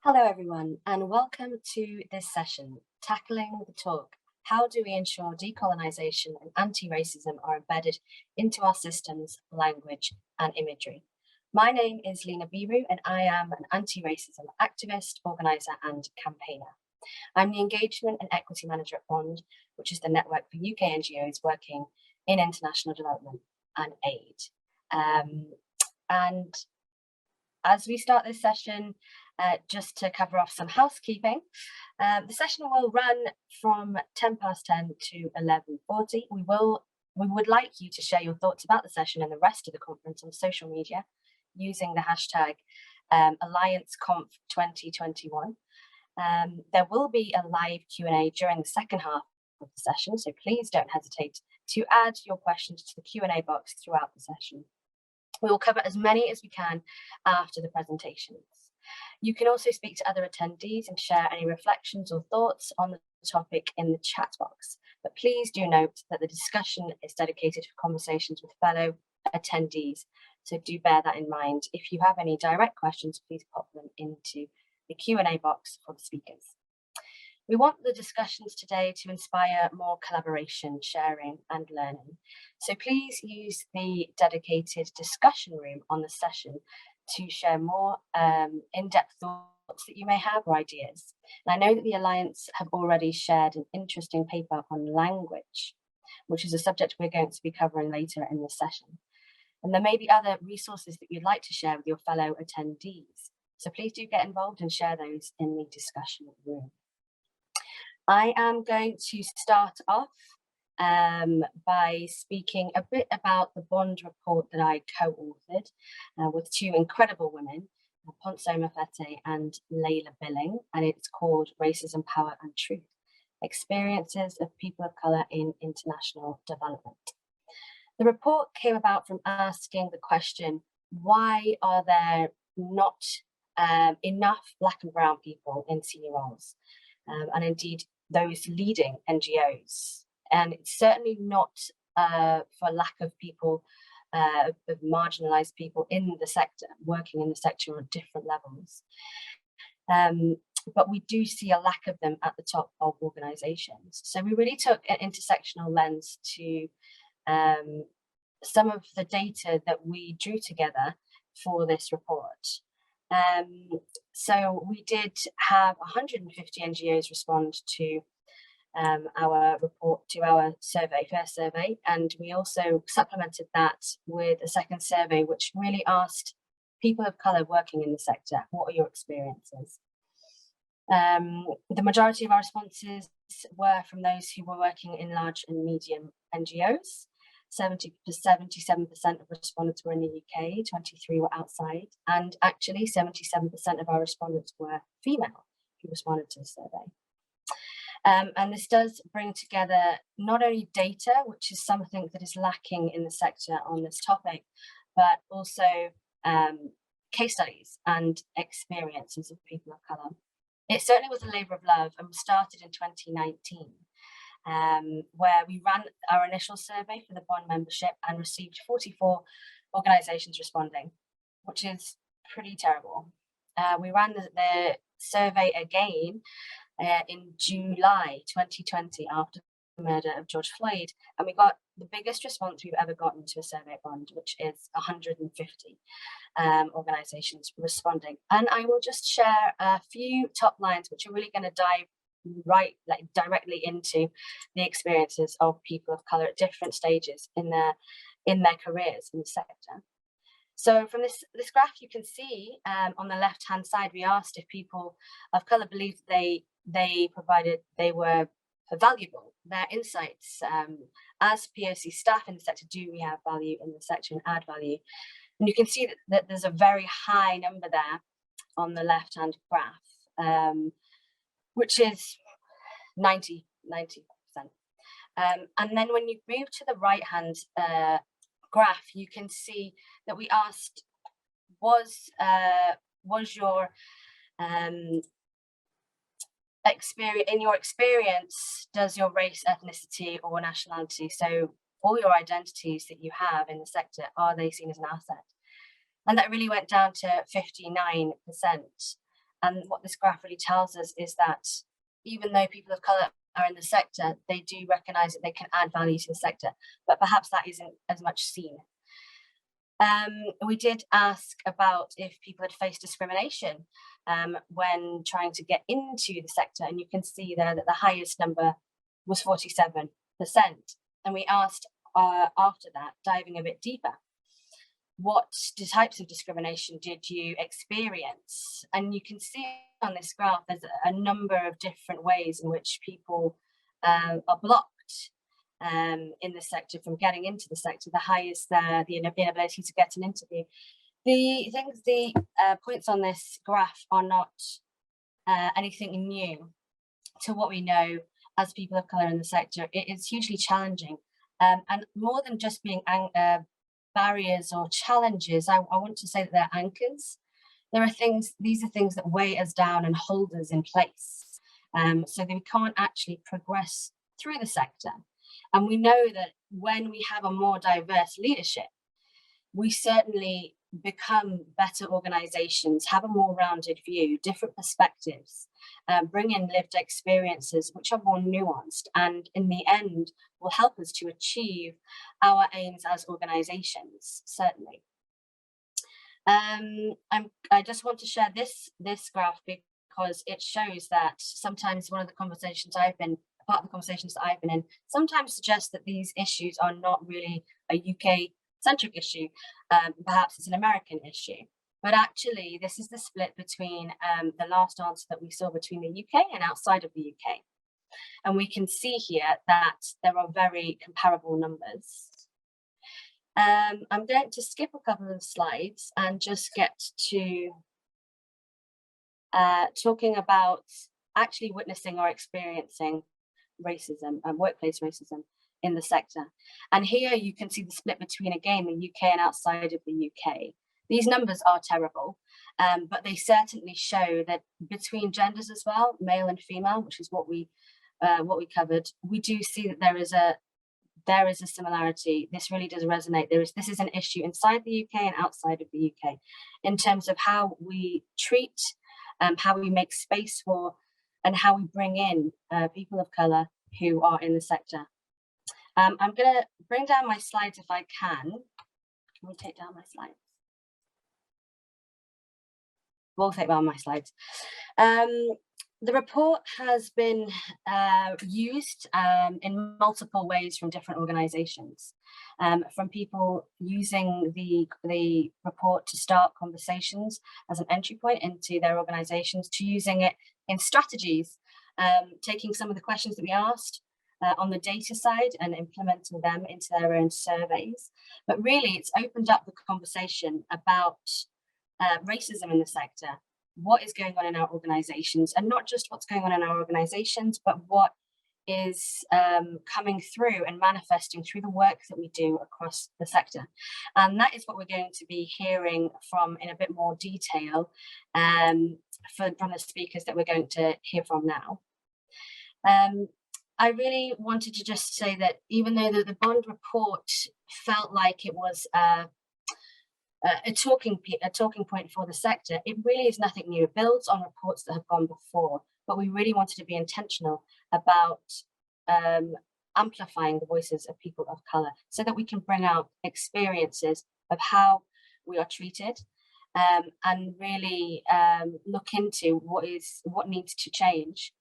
Hello everyone, and welcome to this session, Tackling the Talk. How do we ensure decolonisation and anti-racism are embedded into our systems, language and imagery? My name is Lena Bheeroo and I am an anti-racism activist, organiser and campaigner. I'm the Engagement and Equity Manager at Bond, which is the network for UK NGOs working in international development and aid. And as we start this session, just to cover off some housekeeping, the session will run from 10:10 to 11:40. We would like you to share your thoughts about the session and the rest of the conference on social media using the hashtag AllianceConf2021. There will be a live Q&A during the second half of the session, so please don't hesitate to add your questions to the Q&A box throughout the session. We will cover as many as we can after the presentations. You can also speak to other attendees and share any reflections or thoughts on the topic in the chat box. But please do note that the discussion is dedicated to conversations with fellow attendees. So do bear that in mind. If you have any direct questions, please pop them into the Q&A box for the speakers. We want the discussions today to inspire more collaboration, sharing and learning. So please use the dedicated discussion room on the session to share more in-depth thoughts that you may have or ideas. And I know that the Alliance have already shared an interesting paper on language, which is a subject we're going to be covering later in this session. And there may be other resources that you'd like to share with your fellow attendees. So please do get involved and share those in the discussion room. I am going to start off by speaking a bit about the Bond report that I co-authored with two incredible women, Ponso Mafete and Layla Billing, and it's called Racism, Power and Truth, Experiences of People of Colour in International Development. The report came about from asking the question, why are there not enough Black and Brown people in senior roles, and indeed those leading NGOs? And it's certainly not for lack of people, of marginalised people in the sector, working in the sector at different levels. But we do see a lack of them at the top of organisations. So we really took an intersectional lens to some of the data that we drew together for this report. So we did have 150 NGOs respond to our report, to our survey, first survey, and we also supplemented that with a second survey which really asked people of colour working in the sector, what are your experiences? The majority of our responses were from those who were working in large and medium NGOs. 77% of respondents were in the UK, 23 were outside, and actually 77% of our respondents were female who responded to the survey. And this does bring together not only data, which is something that is lacking in the sector on this topic, but also case studies and experiences of people of colour. It certainly was a labour of love and was started in 2019, where we ran our initial survey for the Bond membership and received 44 organisations responding, which is pretty terrible. We ran the survey again in July 2020 after the murder of George Floyd, and we got the biggest response we've ever gotten to a survey at Bond, which is 150 organisations responding. And I will just share a few top lines which are really going to dive directly into the experiences of people of colour at different stages in their careers in the sector. So from this graph, you can see on the left-hand side, we asked if people of colour believed they were valuable, their insights. As POC staff in the sector, do we have value in the sector and add value? And you can see that there's a very high number there on the left-hand graph, which is 90%. And then when you move to the right-hand graph, you can see that we asked, was your in your experience, does your race, ethnicity or nationality, so all your identities that you have in the sector, are they seen as an asset? And that really went down to 59%. And what this graph really tells us is that even though people of colour are in the sector, they do recognise that they can add value to the sector, but perhaps that isn't as much seen. We did ask about if people had faced discrimination when trying to get into the sector, and you can see there that the highest number was 47%. And we asked after that, diving a bit deeper, what types of discrimination did you experience? And you can see on this graph there's a number of different ways in which people are blocked in the sector from getting into the sector. The highest there, the inability to get an interview. The points on this graph are not anything new to what we know as people of colour in the sector. It is hugely challenging, and more than just being barriers or challenges, I want to say that they're anchors. These are things that weigh us down and hold us in place, so that we can't actually progress through the sector. And we know that when we have a more diverse leadership, we certainly become better organisations, have a more rounded view, different perspectives, bring in lived experiences which are more nuanced, and in the end will help us to achieve our aims as organisations, certainly. I just want to share this graph because it shows that sometimes part of the conversations I've been in, sometimes suggests that these issues are not really a UK-centric issue. Perhaps it's an American issue. But actually, this is the split between the last answer that we saw between the UK and outside of the UK. And we can see here that there are very comparable numbers. I'm going to skip a couple of slides and just get to talking about actually witnessing or experiencing racism and workplace racism in the sector. And here you can see the split between, again, the UK and outside of the UK. These numbers are terrible, but they certainly show that between genders as well, male and female, which is what we covered, we do see that there is a similarity. This really does resonate. This is an issue inside the UK and outside of the UK in terms of how we treat, how we make space for, and how we bring in people of colour who are in the sector. I'm going to bring down my slides if I can. Can we take down my slides? We'll take down my slides. The report has been used in multiple ways from different organisations, from people using the report to start conversations as an entry point into their organisations, to using it in strategies, taking some of the questions that we asked on the data side and implementing them into their own surveys. But really, it's opened up the conversation about racism in the sector, what is going on in our organisations, and not just what's going on in our organisations, but what is coming through and manifesting through the work that we do across the sector. And that is what we're going to be hearing from in a bit more detail from the speakers that we're going to hear from now. I really wanted to just say that even though the Bond report felt like it was a talking point for the sector, it really is nothing new. It builds on reports that have gone before, but we really wanted to be intentional about amplifying the voices of people of colour so that we can bring out experiences of how we are treated, and really look into what needs to change.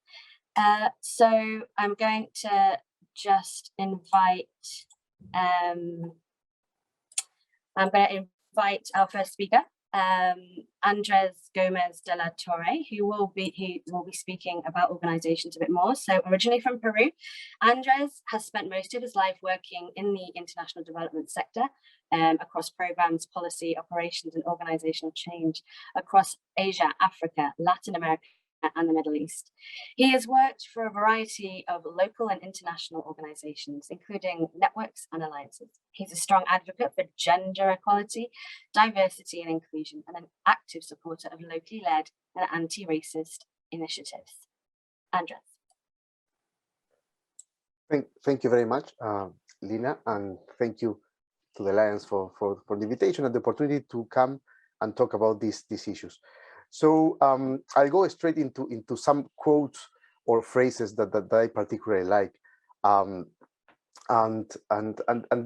So I'm going to just invite our first speaker, Andres Gomez de la Torre, who will be speaking about organisations a bit more. So originally from Peru, Andres has spent most of his life working in the international development sector, across programs, policy, operations, and organisational change across Asia, Africa, Latin America, and the Middle East. He has worked for a variety of local and international organisations, including networks and alliances. He's a strong advocate for gender equality, diversity and inclusion, and an active supporter of locally led and anti-racist initiatives. Andres. Thank you very much, Lena, and thank you to the Alliance for the invitation and the opportunity to come and talk about these issues. So I'll go straight into some quotes or phrases that I particularly like. And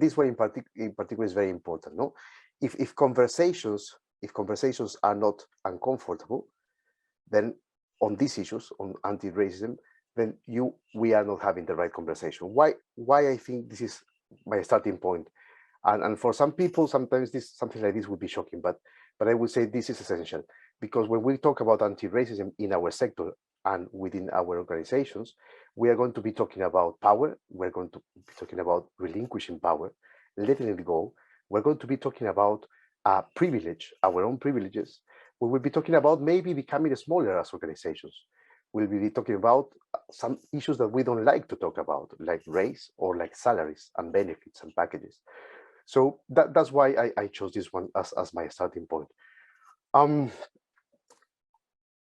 this one in particular is very important. No, if conversations are not uncomfortable, then on these issues on anti-racism, then we are not having the right conversation. Why I think this is my starting point, and for some people sometimes something like this would be shocking, but I would say this is essential, because when we talk about anti-racism in our sector and within our organizations, we are going to be talking about power. We're going to be talking about relinquishing power, letting it go. We're going to be talking about privilege, our own privileges. We will be talking about maybe becoming smaller as organizations. We'll be talking about some issues that we don't like to talk about, like race or like salaries and benefits and packages. So that's why I chose this one as my starting point.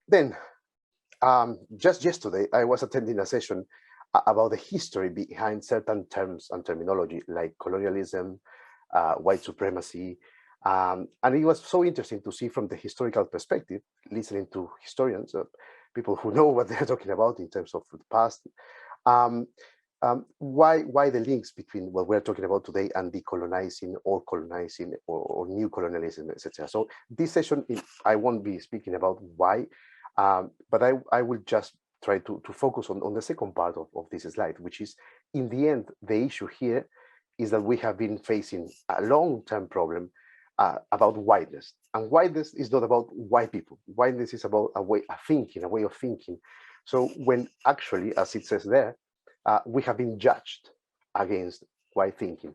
Then, just yesterday, I was attending a session about the history behind certain terms and terminology like colonialism, white supremacy, and it was so interesting to see from the historical perspective, listening to historians, people who know what they're talking about in terms of the past, why the links between what we're talking about today and decolonizing or colonizing or new colonialism, etc. So this session, I won't be speaking about why, but I will just try to focus on the second part of this slide, which is, in the end, the issue here is that we have been facing a long-term problem about whiteness. And whiteness is not about white people. Whiteness is about a way of thinking. So when actually, as it says there, we have been judged against white thinking.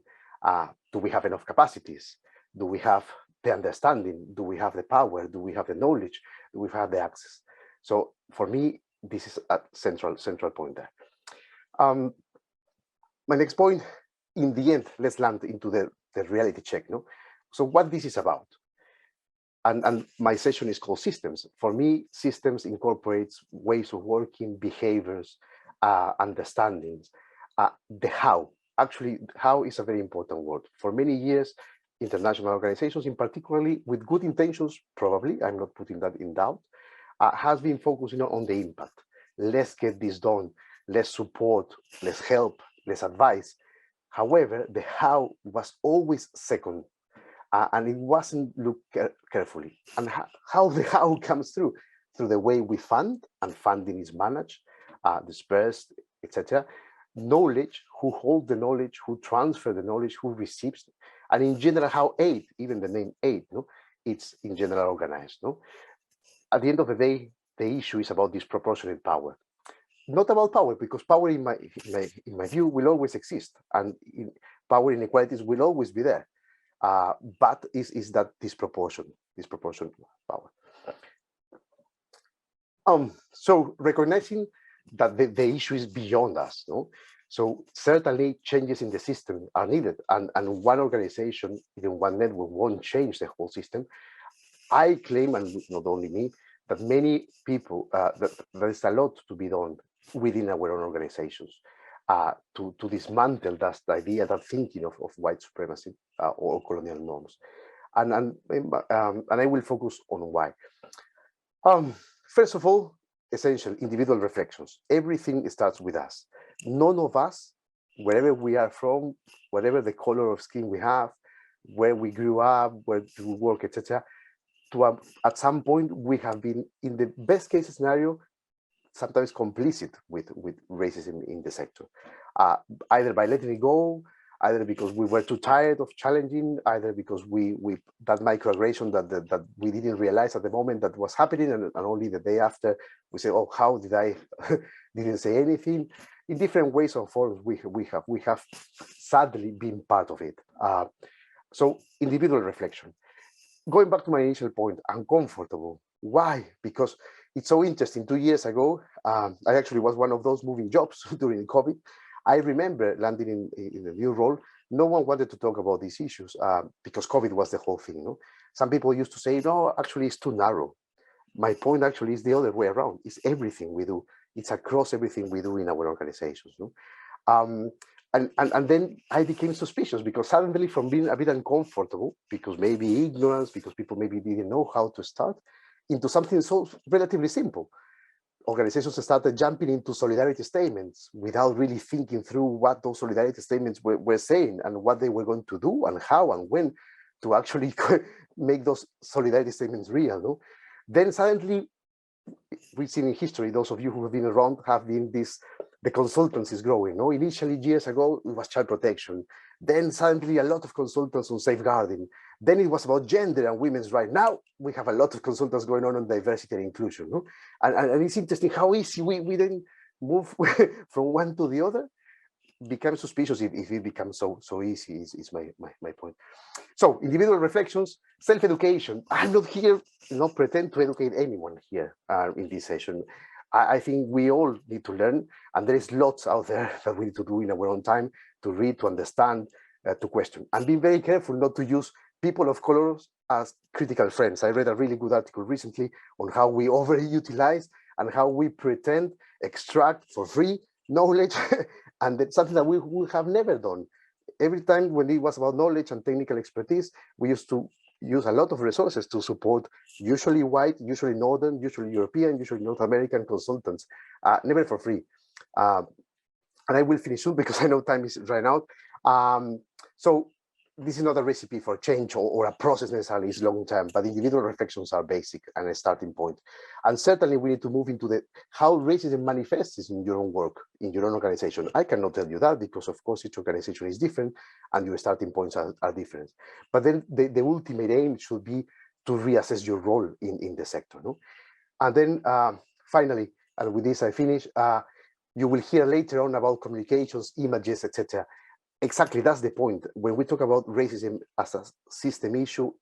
Do we have enough capacities? Do we have the understanding? Do we have the power? Do we have the knowledge? Do we have the access? So for me, this is a central point there. My next point, in the end, let's land into the reality check. No, so what this is about, and my session is called systems. For me, systems incorporates ways of working, behaviors, understandings. The how, actually, how is a very important word. For many years, international organizations, in particularly with good intentions, probably, I'm not putting that in doubt, has been focusing on the impact. Let's get this done, let's support, let's help, let's advise. However, the how was always second, and it wasn't looked carefully. And how the how comes through the way we fund, and funding is managed, dispersed, etc. Knowledge, who hold the knowledge, who transfer the knowledge, who receives, and in general, how aid, even the name aid, no, it's in general organized. No, at the end of the day, the issue is about disproportionate power. Not about power, because power, in my view, will always exist, and power inequalities will always be there. But is that disproportionate power? So recognizing that the issue is beyond us, no? So certainly changes in the system are needed, and one organization, even one network, won't change the whole system. I claim, and not only me, that many people, that there's a lot to be done within our own organizations to dismantle that idea, that thinking of white supremacy or colonial norms. And I will focus on why. First of all, essential individual reflections. Everything starts with us. None of us, wherever we are from, whatever the color of skin we have, where we grew up, where we work, etc., at some point we have been, in the best case scenario, sometimes complicit with racism in the sector, either by letting it go, either because we were too tired of challenging, either because we that microaggression that we didn't realize at the moment that was happening, and only the day after we say, oh, how did I didn't say anything. In different ways or forms, we have sadly been part of it. So individual reflection. Going back to my initial point, uncomfortable. Why? Because it's so interesting. 2 years ago, I actually was one of those moving jobs during COVID. I remember landing in a new role. No one wanted to talk about these issues because COVID was the whole thing. No? Some people used to say, no, actually it's too narrow. My point actually is the other way around. It's everything we do. It's across everything we do in our organizations. No? And then I became suspicious, because suddenly, from being a bit uncomfortable, because maybe ignorance, because people maybe didn't know how to start, into something so relatively simple. Organizations started jumping into solidarity statements without really thinking through what those solidarity statements were saying and what they were going to do and how and when to actually make those solidarity statements real. No? Then suddenly, we've seen in history, those of you who have been around have been the consultancy is growing. No? Initially, years ago, it was child protection. Then suddenly a lot of consultants on safeguarding. Then it was about gender and women's rights. Now we have a lot of consultants going on diversity and inclusion. No? And it's interesting how easy we then move from one to the other. Become suspicious if it becomes so easy is my point. So individual reflections, self-education. I'm not here, not pretend to educate anyone here in this session. I think we all need to learn, and there is lots out there that we need to do in our own time to read, to understand, to question. And be very careful not to use people of color as critical friends. I read a really good article recently on how we overutilize and how we pretend, extract for free knowledge, and that's something that we have never done. Every time when it was about knowledge and technical expertise, we used to use a lot of resources to support usually white, usually Northern, usually European, usually North American consultants, never for free. And I will finish soon because I know time is running out. So this is not a recipe for change or a process necessarily, it's long term, but individual reflections are basic and a starting point. And certainly we need to move into how racism manifests in your own work, in your own organization. I cannot tell you that because of course each organization is different and your starting points are different. But then the ultimate aim should be to reassess your role in the sector. No? And then finally, and with this I finish, you will hear later on about communications, images, etc. Exactly, that's the point. When we talk about racism as a system issue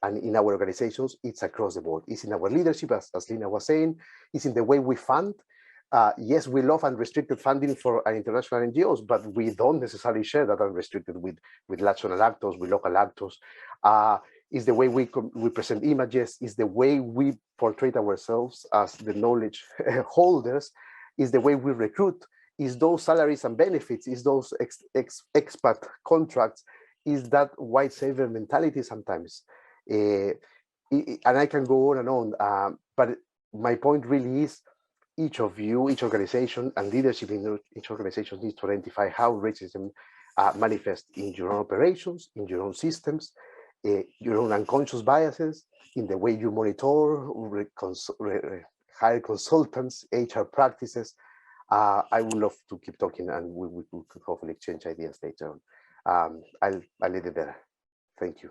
and in our organizations, it's across the board. It's in our leadership, as Lena was saying, it's in the way we fund. Yes, we love unrestricted funding for international NGOs, but we don't necessarily share that unrestricted with national actors, with local actors. It's the way we present images, it's the way we portray ourselves as the knowledge holders, is the way we recruit, is those salaries and benefits, is those expat contracts, is that white savior mentality sometimes. And I can go on and on, but my point really is each of you, each organization and leadership in each organization needs to identify how racism manifests in your own operations, in your own systems, your own unconscious biases, in the way you monitor, hire consultants, HR practices. I would love to keep talking and we could hopefully exchange ideas later on. I'll leave it there. Thank you.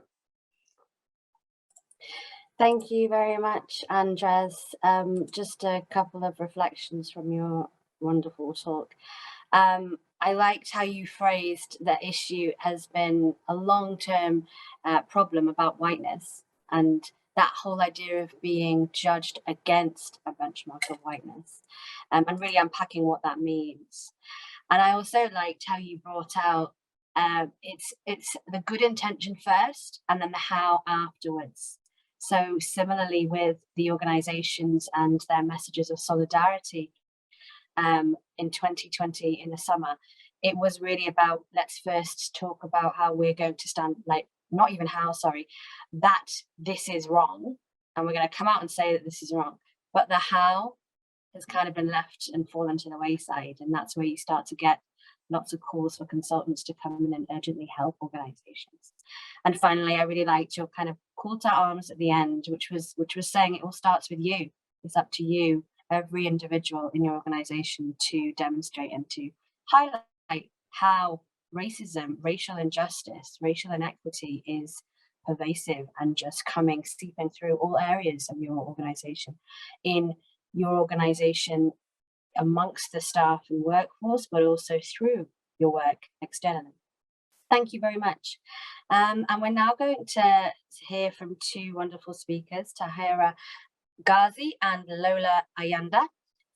Thank you very much, Andres. Just a couple of reflections from your wonderful talk. I liked how you phrased the issue has been a long-term problem about whiteness, and that whole idea of being judged against a benchmark of whiteness, and really unpacking what that means. And I also liked how you brought out it's the good intention first and then the how afterwards. So similarly with the organizations and their messages of solidarity in 2020 in the summer, it was really about, let's first talk about how we're going to stand, like, not even how, sorry, that this is wrong. And we're going to come out and say that this is wrong. But the how has kind of been left and fallen to the wayside. And that's where you start to get lots of calls for consultants to come in and urgently help organizations. And finally, I really liked your kind of call to arms at the end, which was saying it all starts with you. It's up to you, every individual in your organization, to demonstrate and to highlight how racism, racial injustice, racial inequity is pervasive and just seeping through all areas of your organization, in your organization, amongst the staff and workforce, but also through your work externally. Thank you very much. And we're now going to hear from two wonderful speakers, Taahra Ghazi and Lola Ayanda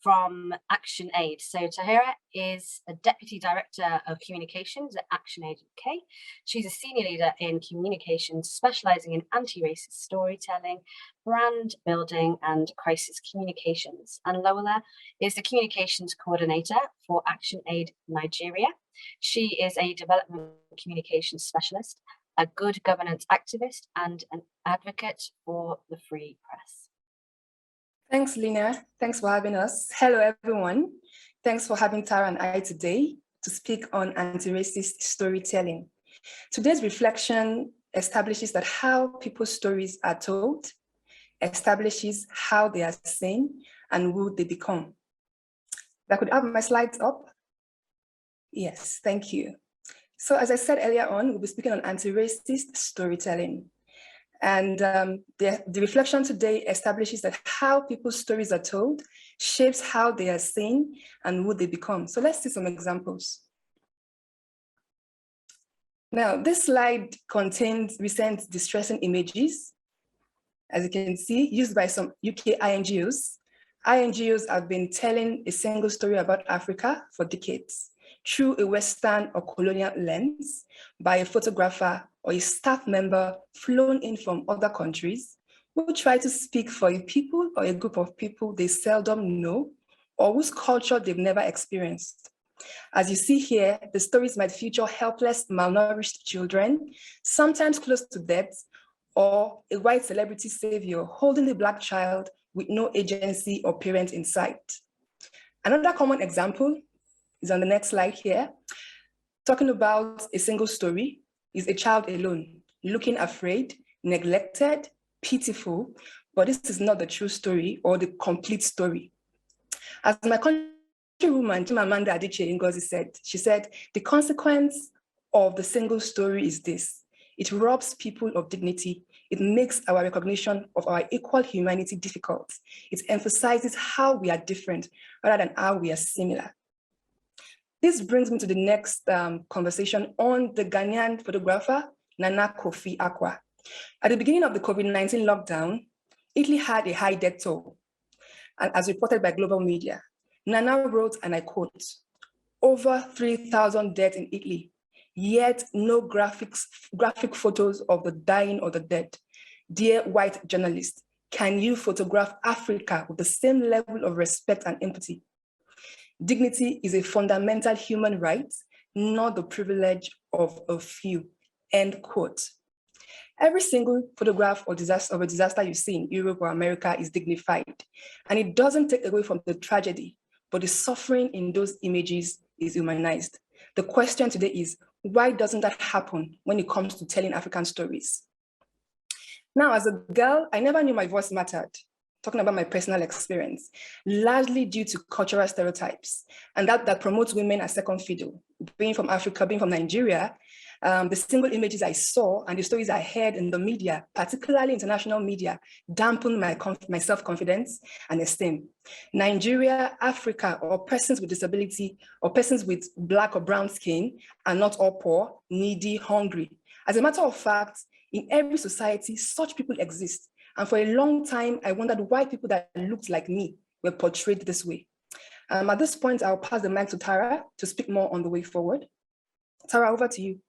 from ActionAid. So Taahra is a Deputy Director of Communications at ActionAid UK. She's a Senior Leader in Communications, specialising in anti-racist storytelling, brand building and crisis communications. And Lola is the Communications Coordinator for ActionAid Nigeria. She is a Development Communications Specialist, a good governance activist and an advocate for the free press. Thanks, Lena. Thanks for having us. Hello, everyone. Thanks for having Taahra and I today to speak on anti-racist storytelling. Today's reflection establishes that how people's stories are told, establishes how they are seen, and who they become. If I could have my slides up. Yes, thank you. So as I said earlier on, we'll be speaking on anti-racist storytelling. And the reflection today establishes that how people's stories are told shapes how they are seen and who they become. So let's see some examples. Now, this slide contains recent distressing images, as you can see, used by some UK INGOs. INGOs have been telling a single story about Africa for decades through a Western or colonial lens by a photographer or a staff member flown in from other countries who try to speak for a people or a group of people they seldom know or whose culture they've never experienced. As you see here, the stories might feature helpless, malnourished children, sometimes close to death, or a white celebrity savior holding a Black child with no agency or parent in sight. Another common example is on the next slide here. Talking about a single story is a child alone, looking afraid, neglected, pitiful, but this is not the true story or the complete story. As my countrywoman, Chimamanda Adichie Ngozi said, she said, the consequence of the single story is this: it robs people of dignity. It makes our recognition of our equal humanity difficult. It emphasizes how we are different rather than how we are similar. This brings me to the next conversation on the Ghanaian photographer, Nana Kofi Akwa. At the beginning of the COVID-19 lockdown, Italy had a high death toll. And as reported by global media, Nana wrote, and I quote, "Over 3,000 deaths in Italy, yet no graphic photos of the dying or the dead. Dear white journalists, can you photograph Africa with the same level of respect and empathy? Dignity is a fundamental human right, not the privilege of a few," end quote. Every single photograph of a disaster you see in Europe or America is dignified, and it doesn't take away from the tragedy, but the suffering in those images is humanized. The question today is, why doesn't that happen when it comes to telling African stories? Now, as a girl, I never knew my voice mattered. Talking about my personal experience, largely due to cultural stereotypes, and that promotes women as second fiddle. Being from Africa, being from Nigeria, the single images I saw and the stories I heard in the media, particularly international media, dampened my self-confidence and esteem. Nigeria, Africa, or persons with disability, or persons with Black or brown skin are not all poor, needy, hungry. As a matter of fact, in every society, such people exist. And for a long time, I wondered why people that looked like me were portrayed this way. At this point, I'll pass the mic to Taahra to speak more on the way forward. Taahra, over to you.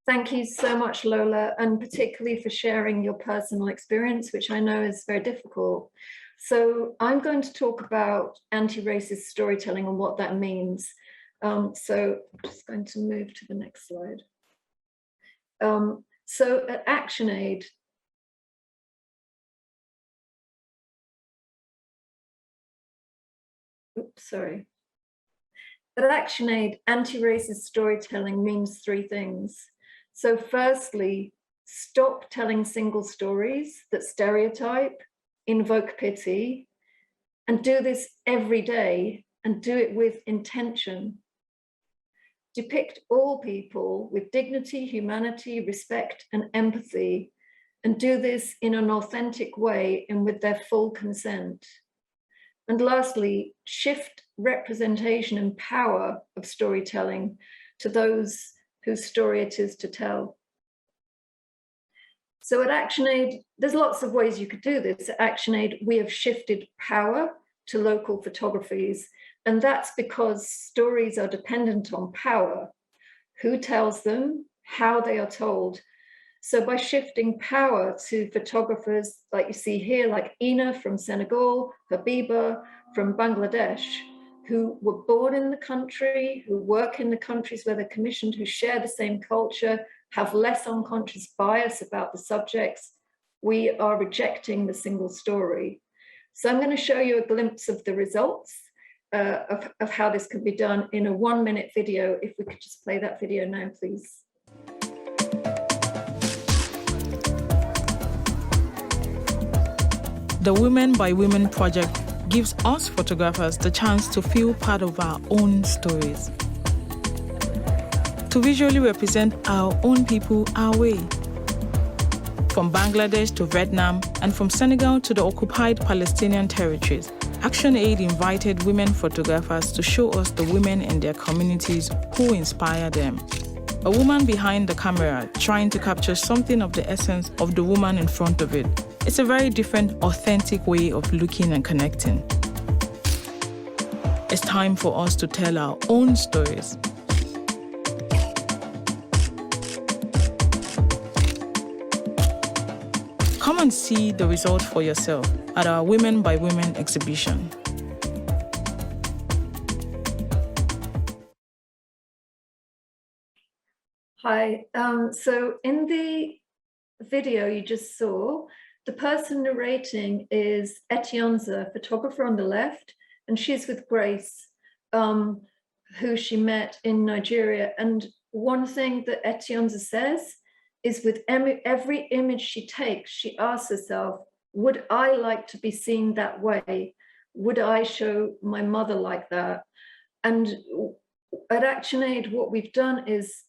Thank you so much, Lola, and particularly for sharing your personal experience, which I know is very difficult. So I'm going to talk about anti-racist storytelling and what that means. So I'm just going to move to the next slide. So at ActionAid, At ActionAid, anti-racist storytelling means three things. So firstly, stop telling single stories that stereotype, invoke pity, and do this every day and do it with intention. Depict all people with dignity, humanity, respect, and empathy, and do this in an authentic way and with their full consent. And lastly, shift representation and power of storytelling to those whose story it is to tell. So at ActionAid, there's lots of ways you could do this. At ActionAid, we have shifted power to local photographies, and that's because stories are dependent on power, who tells them, how they are told. So by shifting power to photographers like you see here, like Ina from Senegal, Habiba from Bangladesh, who were born in the country, who work in the countries where they're commissioned, who share the same culture, have less unconscious bias about the subjects, we are rejecting the single story. So I'm going to show you a glimpse of the results of how this can be done in a 1-minute video. If we could just play that video now, please. The Women by Women project gives us photographers the chance to feel part of our own stories, to visually represent our own people our way. From Bangladesh to Vietnam, and from Senegal to the occupied Palestinian territories, ActionAid invited women photographers to show us the women in their communities who inspire them. A woman behind the camera trying to capture something of the essence of the woman in front of it. It's a very different, authentic way of looking and connecting. It's time for us to tell our own stories. Come and see the result for yourself at our Women by Women exhibition. Hi, so in the video you just saw, the person narrating is Ayanda, photographer on the left, and she's with Grace, who she met in Nigeria. And one thing that Ayanda says is with every image she takes, she asks herself, would I like to be seen that way? Would I show my mother like that? And at ActionAid, what we've done is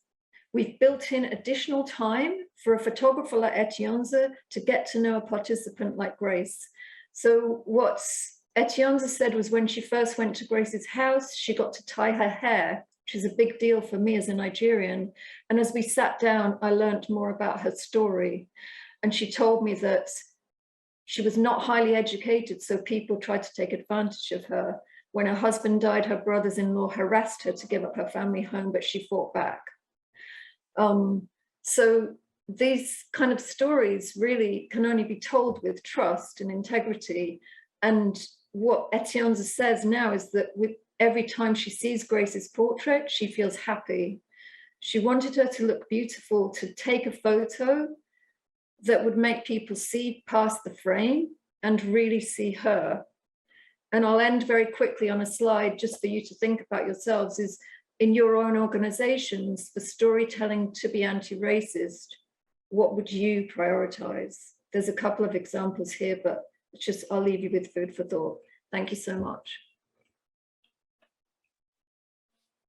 we've built in additional time for a photographer like Ayanda to get to know a participant like Grace. So what Ayanda said was when she first went to Grace's house, she got to tie her hair, which is a big deal for me as a Nigerian. And as we sat down, I learned more about her story. And she told me that she was not highly educated, so people tried to take advantage of her. When her husband died, her brothers-in-law harassed her to give up her family home, but she fought back. So these kind of stories really can only be told with trust and integrity. And what Ayanda says now is that with every time she sees Grace's portrait, she feels happy. She wanted her to look beautiful, to take a photo that would make people see past the frame and really see her. And I'll end very quickly on a slide just for you to think about yourselves, is in your own organizations, for storytelling to be anti-racist, what would you prioritize? There's a couple of examples here, but it's just, I'll leave you with food for thought. Thank you so much.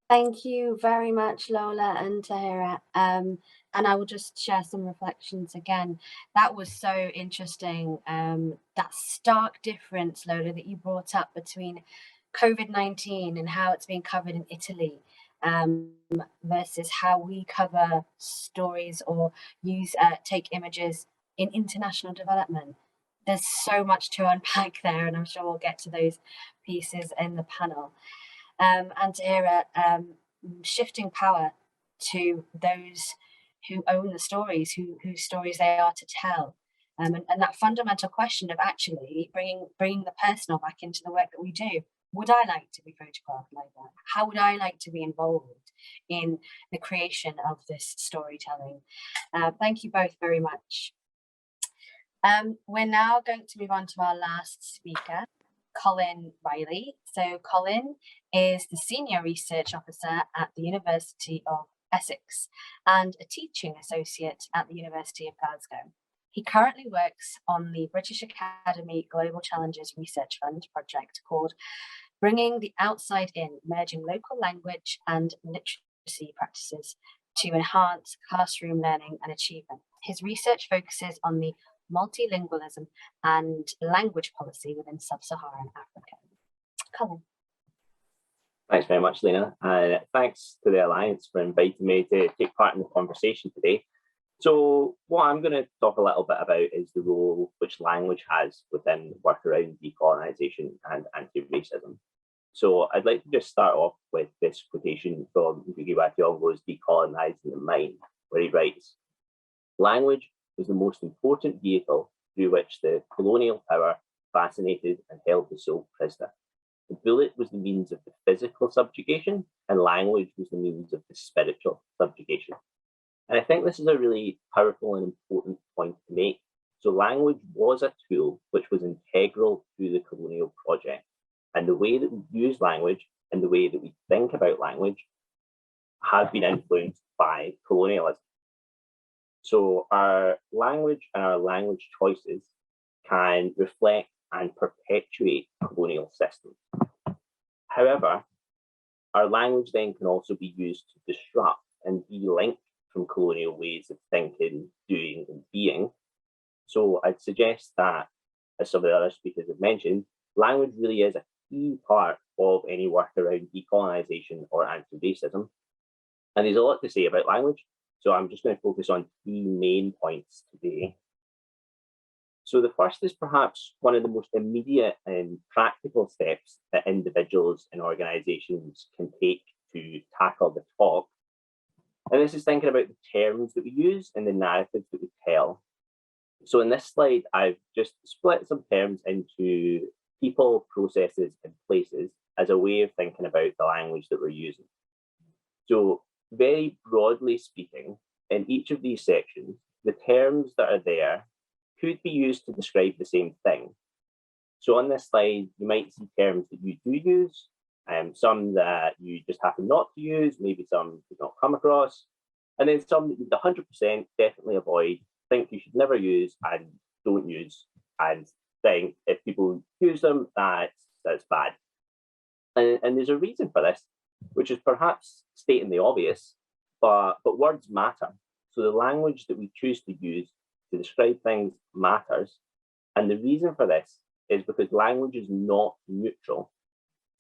Thank you very much, Lola and Taahra. And I will just share some reflections again. That was so interesting. That stark difference, Lola, that you brought up between COVID-19 and how it's being covered in Italy versus how we cover stories or use take images in international development. There's so much to unpack there, and I'm sure we'll get to those pieces in the panel. And Taahra, shifting power to those who own the stories, whose stories they are to tell. And that fundamental question of actually bringing the personal back into the work that we do. Would I like to be photographed like that? How would I like to be involved in the creation of this storytelling? Thank you both very much. We're now going to move on to our last speaker, Colin Reilly. So Colin is the Senior Research Officer at the University of Essex and a teaching associate at the University of Glasgow. He currently works on the British Academy Global Challenges Research Fund project called Bringing the Outside In, Merging Local Language and Literacy Practices to Enhance Classroom Learning and Achievement. His research focuses on the multilingualism and language policy within sub-Saharan Africa. Colin. Thanks very much, Lena. And thanks to the Alliance for inviting me to take part in the conversation today. So what I'm going to talk a little bit about is the role which language has within work around decolonisation and anti-racism. So I'd like to just start off with this quotation from Ngugi wa Thiong'o's Decolonising the Mind, where he writes, "Language was the most important vehicle through which the colonial power fascinated and held the soul prisoner. The bullet was the means of the physical subjugation, and language was the means of the spiritual subjugation. And I think this is a really powerful and important point to make. So language was a tool which was integral to the colonial project. And the way that we use language and the way that we think about language have been influenced by colonialism. So our language and our language choices can reflect and perpetuate colonial systems. However, our language then can also be used to disrupt and de-link from colonial ways of thinking, doing, and being. So I'd suggest that, as some of the other speakers have mentioned, language really is a key part of any work around decolonization or anti-racism. And there's a lot to say about language, so I'm just going to focus on 3 main points today. So the first is perhaps one of the most immediate and practical steps that individuals and organizations can take to tackle the talk. And this is thinking about the terms that we use and the narratives that we tell. So in this slide, I've just split some terms into people, processes, and places as a way of thinking about the language that we're using. So very broadly speaking, in each of these sections, the terms that are there could be used to describe the same thing. So on this slide, you might see terms that you do use, some that you just happen not to use, maybe some you've not come across, and then some that you would 100% definitely avoid, think you should never use and don't use, and think if people use them, that's bad. And there's a reason for this, which is perhaps stating the obvious, but words matter. So the language that we choose to use to describe things matters. And the reason for this is because language is not neutral.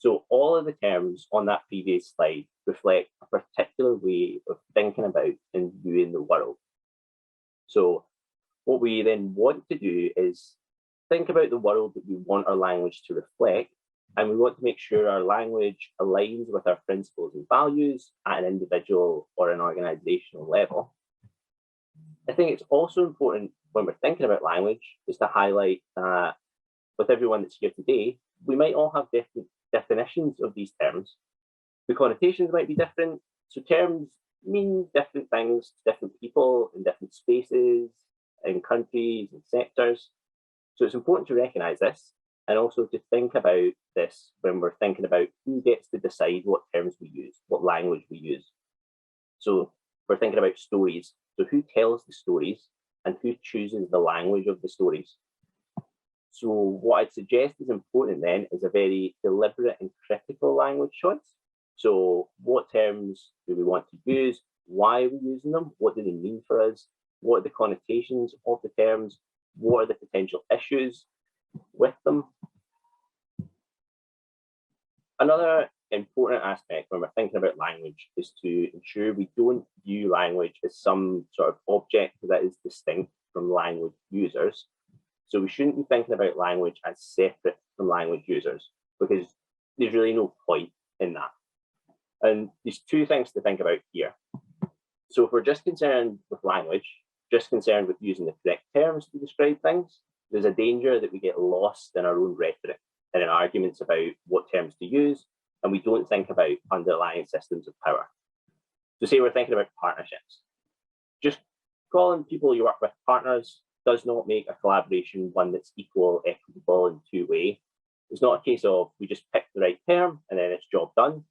So all of the terms on that previous slide reflect a particular way of thinking about and viewing the world. So what we then want to do is think about the world that we want our language to reflect, and we want to make sure our language aligns with our principles and values at an individual or an organizational level. I think it's also important when we're thinking about language is to highlight that with everyone that's here today, we might all have different definitions of these terms. The connotations might be different. So terms mean different things to different people in different spaces, in countries and sectors. So it's important to recognize this and also to think about this when we're thinking about who gets to decide what terms we use, what language we use. So we're thinking about stories. So who tells the stories and who chooses the language of the stories? So what I'd suggest is important then is a very deliberate and critical language choice. So what terms do we want to use? Why are we using them? What do they mean for us? What are the connotations of the terms? What are the potential issues with them? Another important aspect when we're thinking about language is to ensure we don't view language as some sort of object that is distinct from language users. So we shouldn't be thinking about language as separate from language users because there's really no point in that. And there's 2 things to think about here. So if we're just concerned with language, just concerned with using the correct terms to describe things, there's a danger that we get lost in our own rhetoric and in arguments about what terms to use, and we don't think about underlying systems of power. So say we're thinking about partnerships. Just calling people you work with partners does not make a collaboration one that's equal, equitable, and two-way. It's not a case of we just pick the right term and then it's job done.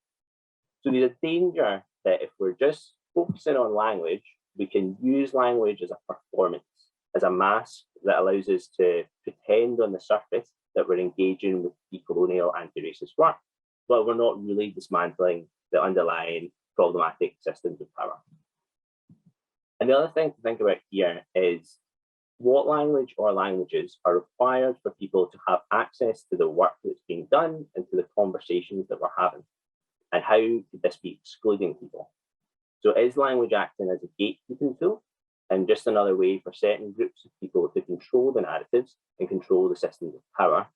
So there's a danger that if we're just focusing on language, we can use language as a performance, as a mask that allows us to pretend on the surface that we're engaging with decolonial anti-racist work, but we're not really dismantling the underlying problematic systems of power. And the other thing to think about here is what language or languages are required for people to have access to the work that's being done and to the conversations that we're having, and how could this be excluding people? So is language acting as a gatekeeping tool and just another way for certain groups of people to control the narratives and control the systems of power?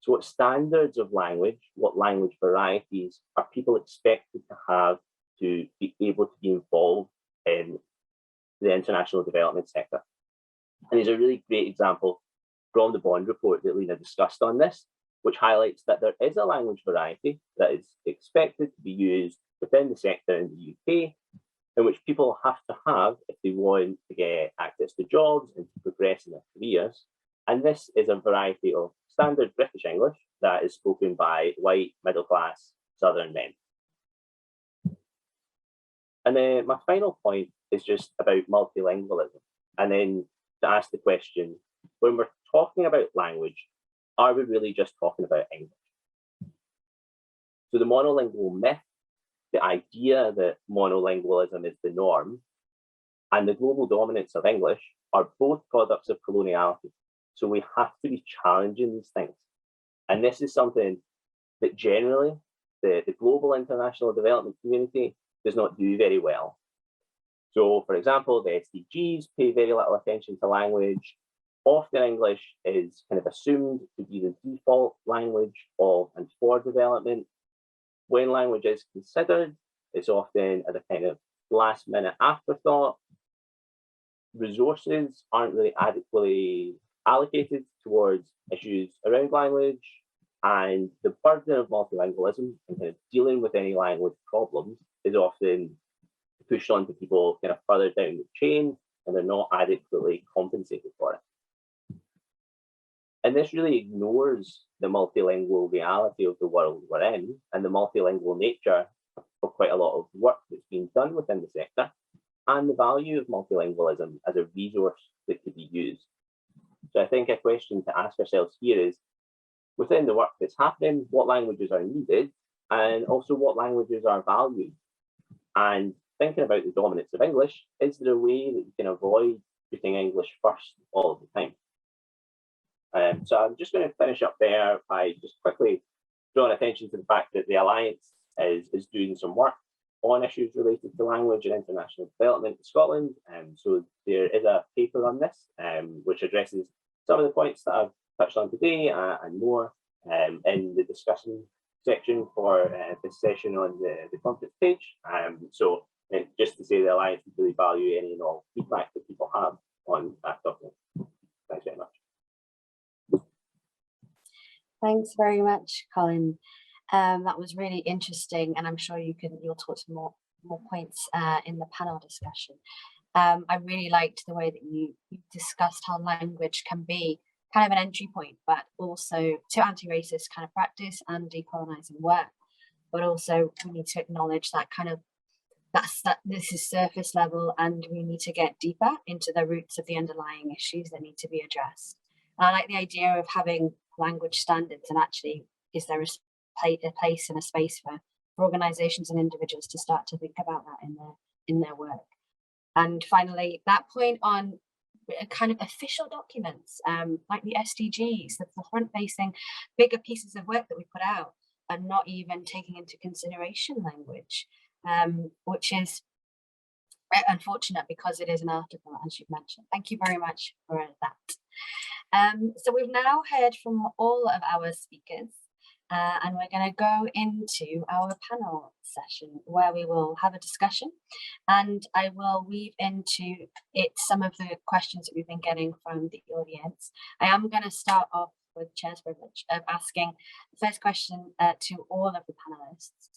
So what standards of language, what language varieties are people expected to have to be able to be involved in the international development sector? And there's a really great example from the Bond report that Lena discussed on this. which highlights that there is a language variety that is expected to be used within the sector in the UK, in which people have to have if they want to get access to jobs and to progress in their careers. And this is a variety of standard British English that is spoken by white, middle-class, Southern men. And then my final point is just about multilingualism. And then to ask the question, when we're talking about language, are we really just talking about English? So the monolingual myth, the idea that monolingualism is the norm, and the global dominance of English are both products of coloniality. So we have to be challenging these things. And this is something that generally the global international development community does not do very well. So, for example, the SDGs pay very little attention to language. Often English is kind of assumed to be the default language of and for development. When language is considered, it's often at a kind of last minute afterthought. Resources aren't really adequately allocated towards issues around language, and the burden of multilingualism and kind of dealing with any language problems is often pushed onto people kind of further down the chain, and they're not adequately compensated for it. And this really ignores the multilingual reality of the world we're in and the multilingual nature of quite a lot of work that's being done within the sector, and the value of multilingualism as a resource that could be used. So I think a question to ask ourselves here is, within the work that's happening, what languages are needed, and also what languages are valued? And thinking about the dominance of English, is there a way that you can avoid putting English first all of the time? So I'm just going to finish up there by just quickly drawing attention to the fact that the Alliance is doing some work on issues related to language and international development in Scotland. So there is a paper on this, which addresses some of the points that I've touched on today and more in the discussion section for this session on the conference page. So just to say the Alliance would really value any and all feedback that people have on that document. Thanks very much. Thanks very much, Colin. That was really interesting, and I'm sure you'll talk to more points in the panel discussion. I really liked the way that you discussed how language can be kind of an entry point, but also to anti-racist kind of practice and decolonizing work. But also we need to acknowledge that kind of this is surface level, and we need to get deeper into the roots of the underlying issues that need to be addressed. And I like the idea of having language standards, and actually, is there a place and a space for organizations and individuals to start to think about that in their work. And finally, that point on kind of official documents, like the SDGs, the front-facing bigger pieces of work that we put out, and not even taking into consideration language, which is unfortunate because it is an article, as you've mentioned. Thank you very much for that. So we've now heard from all of our speakers, and we're going to go into our panel session where we will have a discussion, and I will weave into it some of the questions that we've been getting from the audience. I am going to start off with chair's privilege of asking the first question to all of the panelists.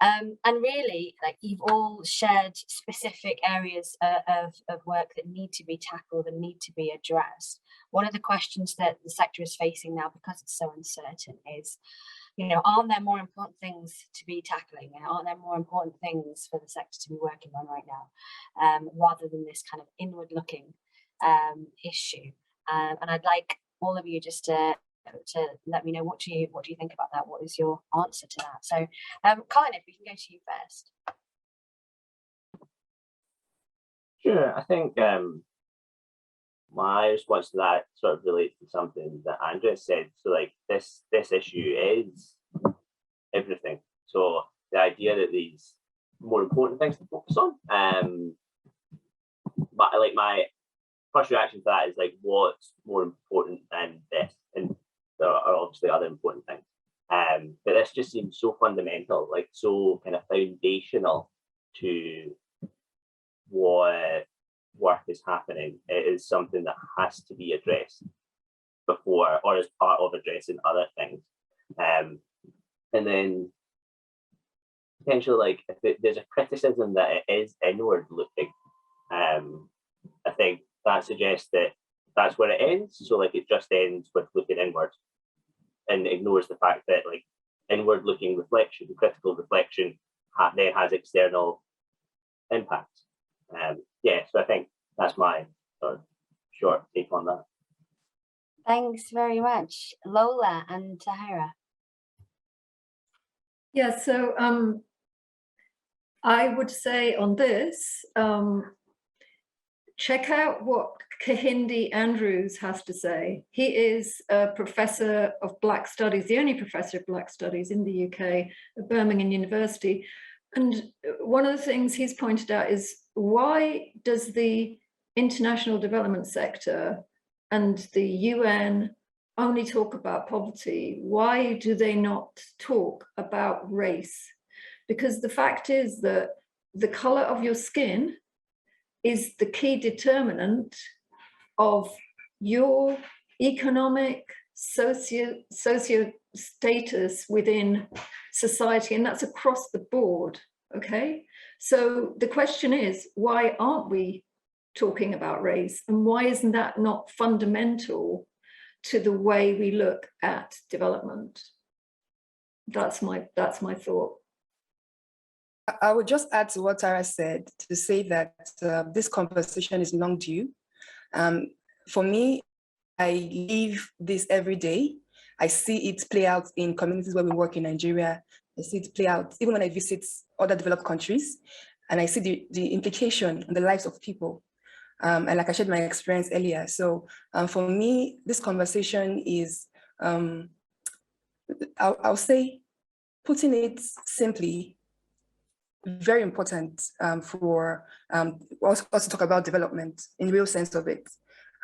And really, like, you've all shared specific areas of work that need to be tackled and need to be addressed. One of the questions that the sector is facing now, because it's so uncertain, is, aren't there more important things to be tackling? Aren't there more important things for the sector to be working on right now, rather than this kind of inward-looking issue? And I'd like all of you just to let me know, what do you think about that? What is your answer to that? So Colin, if we can go to you first. Sure. I think my response to that sort of relates to something that Andrea said. So like this issue is everything. So the idea that these more important things to focus on, but like my first reaction to that is like, what's more important than this? And there are obviously other important things, but this just seems so fundamental, like so kind of foundational to what work is happening. It is something that has to be addressed. before or as part of addressing other things. And then potentially, like, if there's a criticism that it is inward looking, I think that suggests that that's where it ends. So like it just ends with looking inward and ignores the fact that like inward looking reflection, critical reflection then has external impact. Yeah, so I think that's my sort of short take on that. Thanks very much, Lola and Taahra. Yeah, so I would say on this, check out what Kehinde Andrews has to say. He is a professor of Black Studies, the only professor of Black Studies in the UK at Birmingham University. And one of the things he's pointed out is, why does the international development sector and the UN only talk about poverty? Why do they not talk about race? Because the fact is that the color of your skin is the key determinant of your economic, socio status within society, and that's across the board, okay? So the question is, why aren't we talking about race, and why isn't that not fundamental to the way we look at development? That's my thought. I would just add to what Taahra said to say that this conversation is long due. For me, I live this every day. I see it play out in communities where we work in Nigeria. I see it play out even when I visit other developed countries, and I see the implication on the lives of people. And like I shared my experience earlier. So for me, this conversation is, I'll say, putting it simply, very important for also talk about development in real sense of it.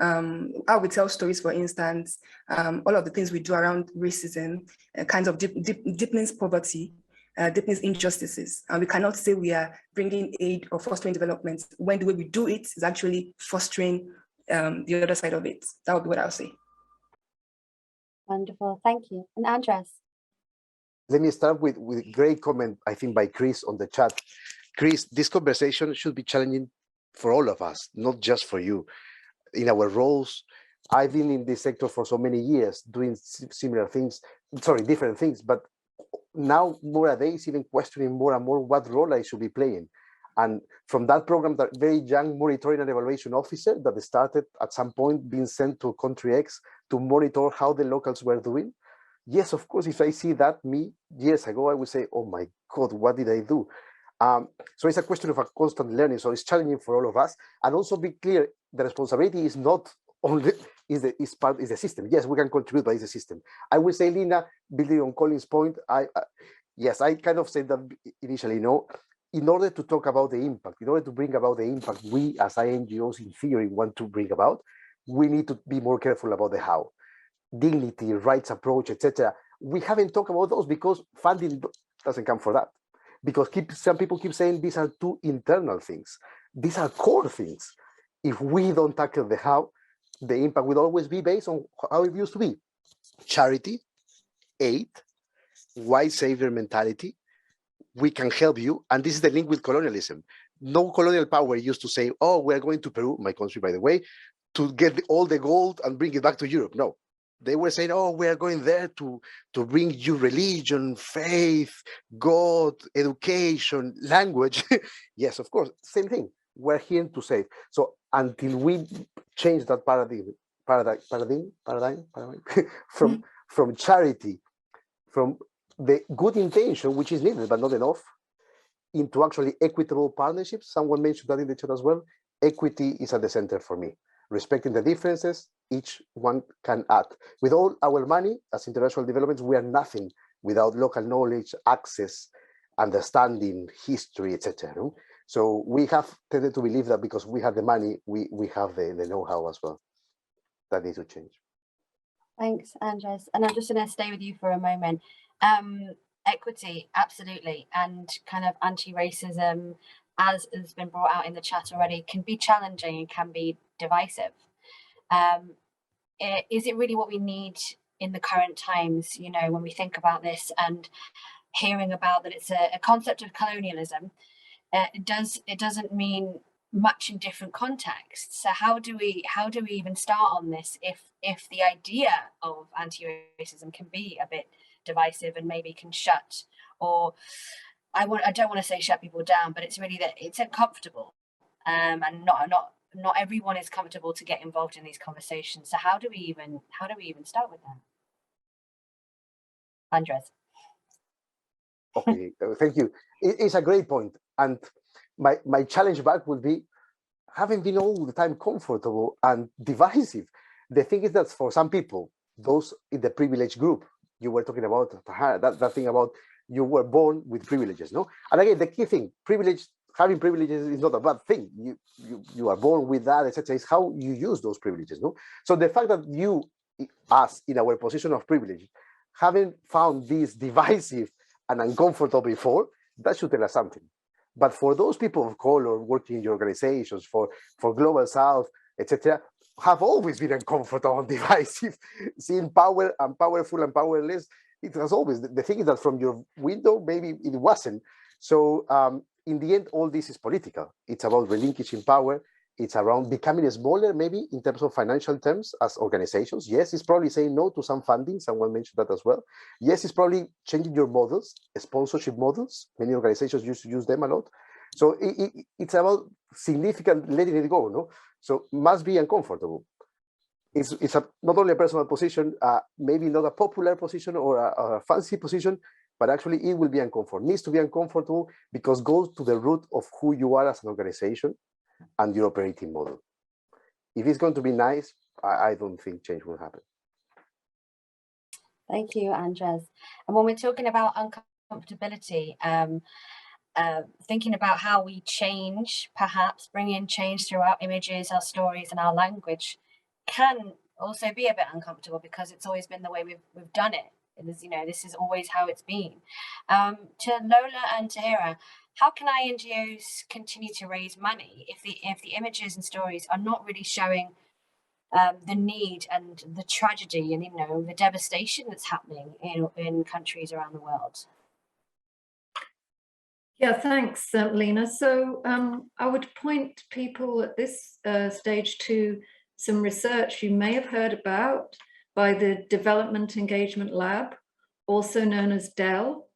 How we tell stories, for instance, all of the things we do around racism, kinds of deepening poverty, deepening injustices. And we cannot say we are bringing aid or fostering development when the way we do it is actually fostering the other side of it. That would be what I'll say. Wonderful, thank you. And Andres? Let me start with a great comment, I think, by Chris on the chat. Chris, this conversation should be challenging for all of us, not just for you. In our roles, I've been in this sector for so many years, doing similar things, different things, but now nowadays, even questioning more and more what role I should be playing. And from that program, that very young monitoring and evaluation officer that started at some point being sent to country X to monitor how the locals were doing. Yes, of course, if I see that me years ago, I would say, oh my God, what did I do? So it's a question of a constant learning. So it's challenging for all of us. And also be clear, the responsibility is not only, is the system. Yes, we can contribute, but it's the system. I will say, Lena, building on Colin's point, yes, I kind of said that initially, no, in order to talk about the impact, in order to bring about the impact we as INGOs in theory want to bring about, we need to be more careful about the how. Dignity, rights approach, etc. We haven't talked about those because funding doesn't come for that. Because some people keep saying these are two internal things. These are core things. If we don't tackle the how, the impact will always be based on how it used to be. Charity, aid, white savior mentality. We can help you. And this is the link with colonialism. No colonial power used to say, oh, we're going to Peru, my country, by the way, to get all the gold and bring it back to Europe. No. They were saying, oh, we are going there to bring you religion, faith, God, education, language. Yes, of course, same thing. We're here to save. So until we change that paradigm from charity, from the good intention, which is needed but not enough, into actually equitable partnerships. Someone mentioned that in the chat as well. Equity is at the center for me. Respecting the differences, each one can add. With all our money as international developments, we are nothing without local knowledge, access, understanding, history, etc. So we have tended to believe that because we have the money, we have the know-how as well. That needs to change. Thanks, Andres. And I'm just going to stay with you for a moment. Equity, absolutely, and kind of anti-racism, as has been brought out in the chat already, can be challenging and can be divisive. is it really what we need in the current times, you know, when we think about this and hearing about that it's a concept of colonialism, it doesn't mean much in different contexts. So how do we even start on this if the idea of anti-racism can be a bit divisive and maybe can shut, or I don't want to say shut people down, but it's really that it's uncomfortable, and not everyone is comfortable to get involved in these conversations. So how do we even start with that? Andres. Okay, thank you. It's a great point. And my challenge back would be, having been all the time comfortable and divisive, the thing is that for some people, those in the privileged group, you were talking about that thing about you were born with privileges, no? And again, the key thing, having privileges is not a bad thing. You are born with that, etc. It's how you use those privileges, no? So the fact that you, us in our position of privilege, haven't found this divisive and uncomfortable before, that should tell us something. But for those people of color working in your organizations, for Global South, etc., have always been uncomfortable and divisive, seeing power and powerful and powerless. It has always. The thing is that from your window, maybe it wasn't. So in the end, all this is political. It's about relinquishing power. It's around becoming smaller, maybe in terms of financial terms as organizations. Yes, it's probably saying no to some funding. Someone mentioned that as well. Yes, it's probably changing your models, sponsorship models. Many organizations used to use them a lot. So it's about significant letting it go, no? So must be uncomfortable. It's not only a personal position, maybe not a popular position or a fancy position, but actually it will be uncomfortable. Needs to be uncomfortable because goes to the root of who you are as an organization and your operating model. If it's going to be nice, I don't think change will happen. Thank you, Andres. And when we're talking about uncomfortability, thinking about how we change, perhaps bring in change through our images, our stories, and our language, can also be a bit uncomfortable because it's always been the way we've done it. It is, you know, this is always how it's been. To Lola and Taahra, how can NGOs continue to raise money if the images and stories are not really showing the need and the tragedy and, you know, the devastation that's happening in countries around the world? Yeah, thanks, Lena. So I would point people at this stage to some research you may have heard about by the Development Engagement Lab, also known as DEL.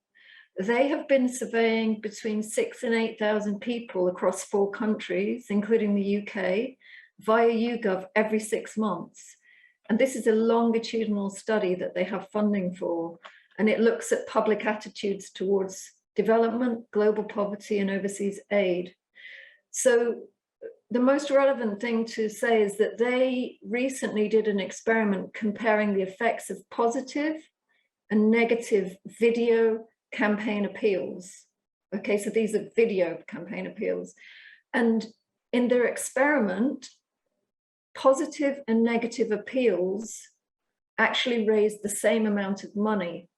They have been surveying between 6,000 and 8,000 people across 4 countries, including the UK, via YouGov every 6 months. And this is a longitudinal study that they have funding for, and it looks at public attitudes towards development, global poverty, and overseas aid. So the most relevant thing to say is that they recently did an experiment comparing the effects of positive and negative video campaign appeals. Okay, so these are video campaign appeals. And in their experiment, positive and negative appeals actually raised the same amount of money.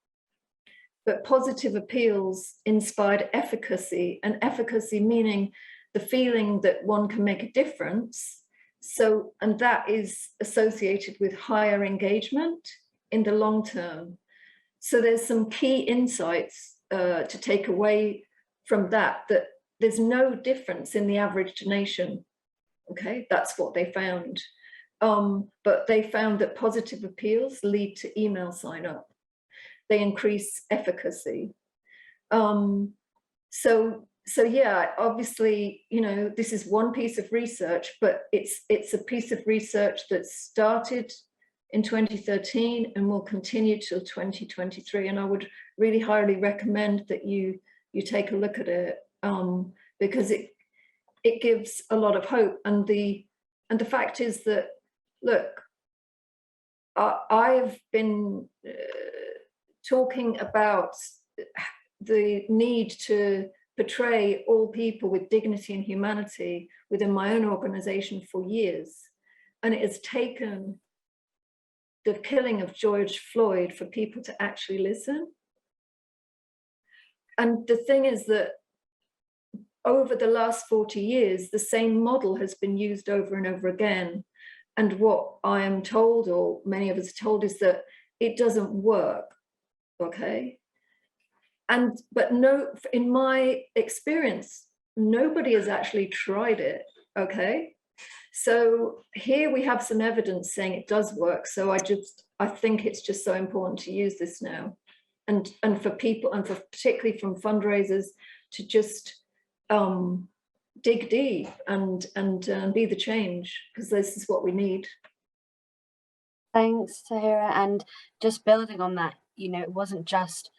But positive appeals inspired efficacy, and efficacy meaning the feeling that one can make a difference. So, and that is associated with higher engagement in the long term. So there's some key insights to take away from that there's no difference in the average donation. Okay, that's what they found. But they found that positive appeals lead to email sign up. They increase efficacy. So yeah, obviously, you know, this is one piece of research, but it's a piece of research that started in 2013 and will continue till 2023. And I would really highly recommend that you take a look at it because it gives a lot of hope. And the fact is that, look, I've been talking about the need to portray all people with dignity and humanity within my own organization for years. And it has taken the killing of George Floyd for people to actually listen. And the thing is that over the last 40 years, the same model has been used over and over again. And what I am told, or many of us are told, is that it doesn't work, okay? But no, in my experience, nobody has actually tried it, okay? So here we have some evidence saying it does work. So I think it's just so important to use this now, and for people, and for particularly from fundraisers, to just dig deep and be the change, because this is what we need. Thanks, Taahra. And just building on that, you know, it wasn't just,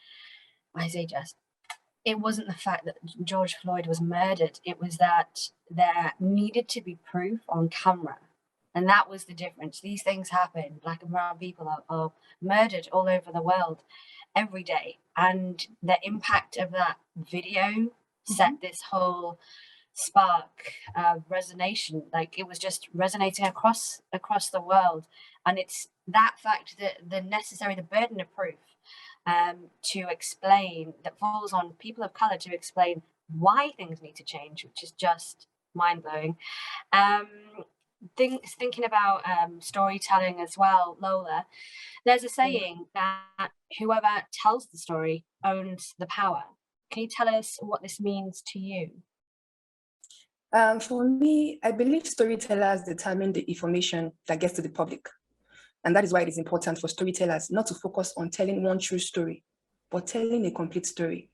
I say just, it wasn't the fact that George Floyd was murdered. It was that there needed to be proof on camera. And that was the difference. These things happen. Black and brown people are murdered all over the world every day. And the impact of that video set this whole spark of resonation. Like, it was just resonating across the world. And it's that fact that the burden of proof to explain, that falls on people of color to explain why things need to change, which is just mind-blowing. Thinking about storytelling as well, Lola, there's a saying that whoever tells the story owns the power. Can you tell us what this means to you? For me, I believe storytellers determine the information that gets to the public. And that is why it is important for storytellers not to focus on telling one true story, but telling a complete story.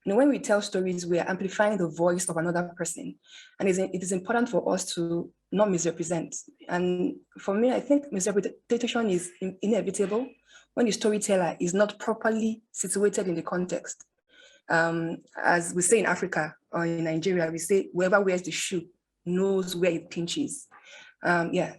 You know, when we tell stories, we are amplifying the voice of another person. And it is important for us to not misrepresent. And for me, I think misrepresentation is inevitable when the storyteller is not properly situated in the context. As we say in Africa or in Nigeria, we say, whoever wears the shoe knows where it pinches.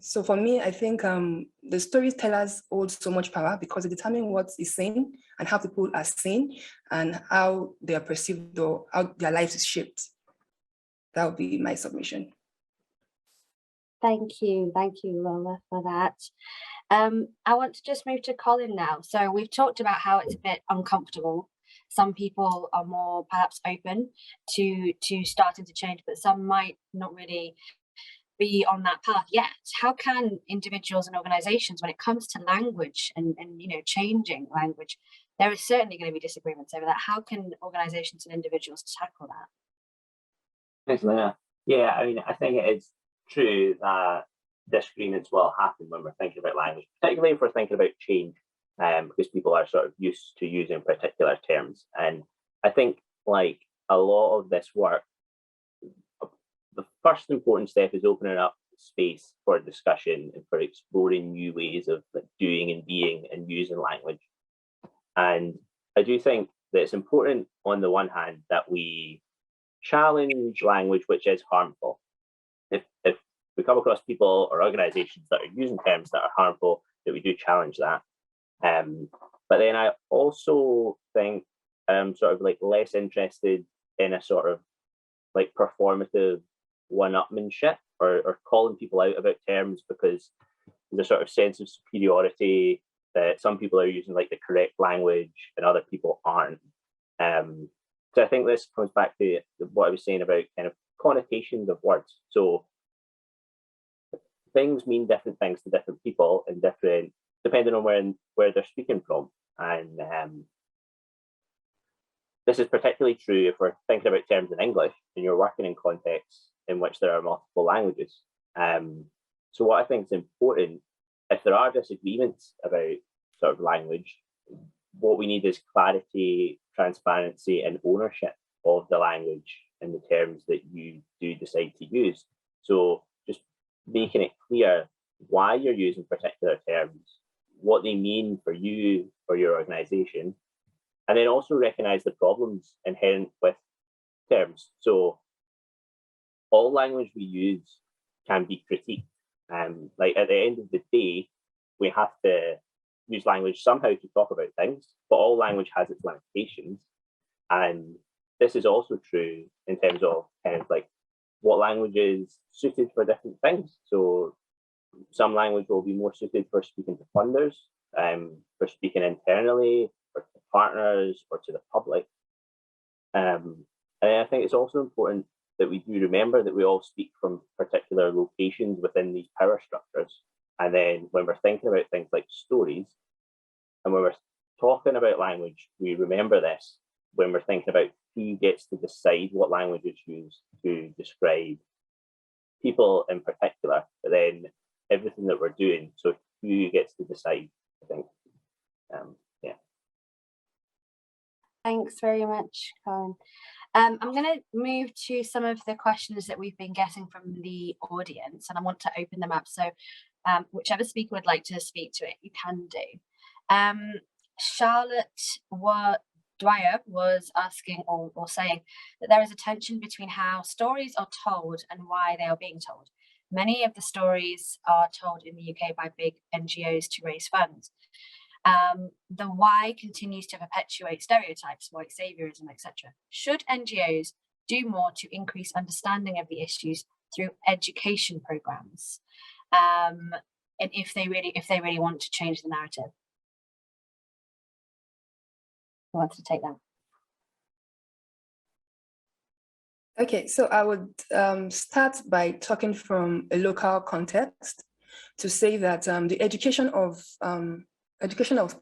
So for me, I think the storytellers hold so much power because they determine what is seen and how people are seen and how they are perceived or how their lives is shaped. That would be my submission. Thank you, Lola, for that. I want to just move to Colin now. So we've talked about how it's a bit uncomfortable. Some people are more perhaps open to starting to change, but some might not really be on that path yet. How can individuals and organizations, when it comes to language and you know, changing language, there is certainly going to be disagreements over that. How can organizations and individuals tackle that? Thanks, Lena. Yeah, I mean, I think it is true that disagreements will happen when we're thinking about language, particularly if we're thinking about change, because people are sort of used to using particular terms. And I think, like, a lot of this work, the first important step is opening up space for discussion and for exploring new ways of doing and being and using language. And I do think that it's important, on the one hand, that we challenge language which is harmful. If we come across people or organizations that are using terms that are harmful, that we do challenge that. But then I also think I'm sort of like less interested in a sort of like performative one-upmanship or calling people out about terms because there's a sort of sense of superiority that some people are using like the correct language and other people aren't. So I think this comes back to what I was saying about kind of connotations of words. So things mean different things to different people and different, depending on where they're speaking from. And this is particularly true if we're thinking about terms in English and you're working in contexts in which there are multiple languages. So what I think is important, if there are disagreements about sort of language, what we need is clarity, transparency, and ownership of the language and the terms that you do decide to use. So just making it clear why you're using particular terms, what they mean for you, for your organization, and then also recognize the problems inherent with terms. So all language we use can be critiqued. Like at the end of the day, we have to use language somehow to talk about things, but all language has its limitations. And this is also true in terms of kind of like what language is suited for different things. So some language will be more suited for speaking to funders, for speaking internally, or to partners, or to the public. And I think it's also important that we do remember that we all speak from particular locations within these power structures. And then when we're thinking about things like stories, and when we're talking about language, we remember this when we're thinking about who gets to decide what language is used to describe people in particular, but then everything that we're doing. So who gets to decide, I think. Yeah. Thanks very much, Colin. I'm going to move to some of the questions that we've been getting from the audience, and I want to open them up. So whichever speaker would like to speak to it, you can do. Charlotte Dwyer was asking or saying that there is a tension between how stories are told and why they are being told. Many of the stories are told in the UK by big NGOs to raise funds. The why continues to perpetuate stereotypes, white saviorism, etc. Should NGOs do more to increase understanding of the issues through education programs, and if they really want to change the narrative? Who wants to take that? Okay, so I would start by talking from a local context to say that the education of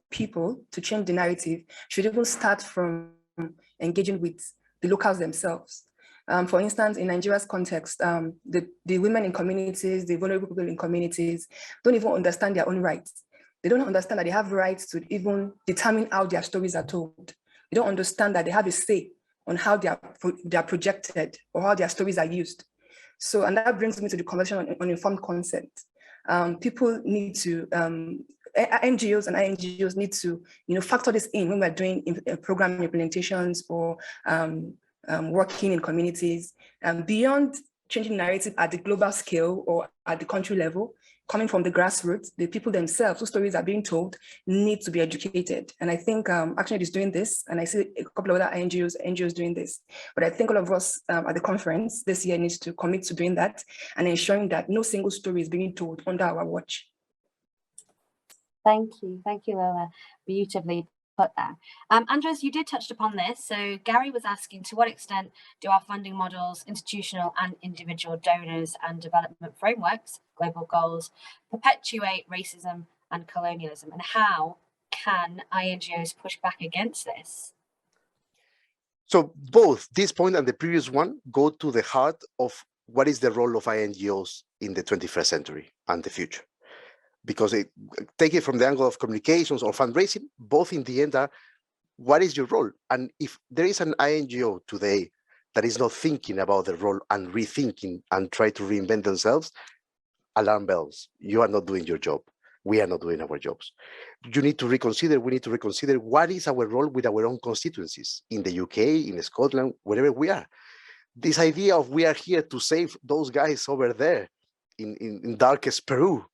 people to change the narrative should even start from engaging with the locals themselves. For instance, in Nigeria's context, the women in communities, the vulnerable people in communities don't even understand their own rights. They don't understand that they have rights to even determine how their stories are told. They don't understand that they have a say on how they are projected or how their stories are used. So, and that brings me to the conversation on informed consent. People need to, NGOs and INGOs need to, factor this in when we're doing program implementations or working in communities. Beyond changing narrative at the global scale or at the country level, coming from the grassroots, the people themselves whose stories are being told need to be educated. And I think ActionAid is doing this, and I see a couple of other NGOs doing this. But I think all of us at the conference this year needs to commit to doing that and ensuring that no single story is being told under our watch. Thank you, Lola. Beautifully put there. Andres, you did touch upon this. So Gary was asking, to what extent do our funding models, institutional and individual donors and development frameworks, global goals, perpetuate racism and colonialism, and how can INGOs push back against this? So both this point and the previous one go to the heart of what is the role of INGOs in the 21st century and the future. Because take it from the angle of communications or fundraising, both in the end are, what is your role? And if there is an INGO today that is not thinking about the role and rethinking and try to reinvent themselves, alarm bells, you are not doing your job. We are not doing our jobs. We need to reconsider what is our role with our own constituencies in the UK, in Scotland, wherever we are. This idea of we are here to save those guys over there in darkest Peru,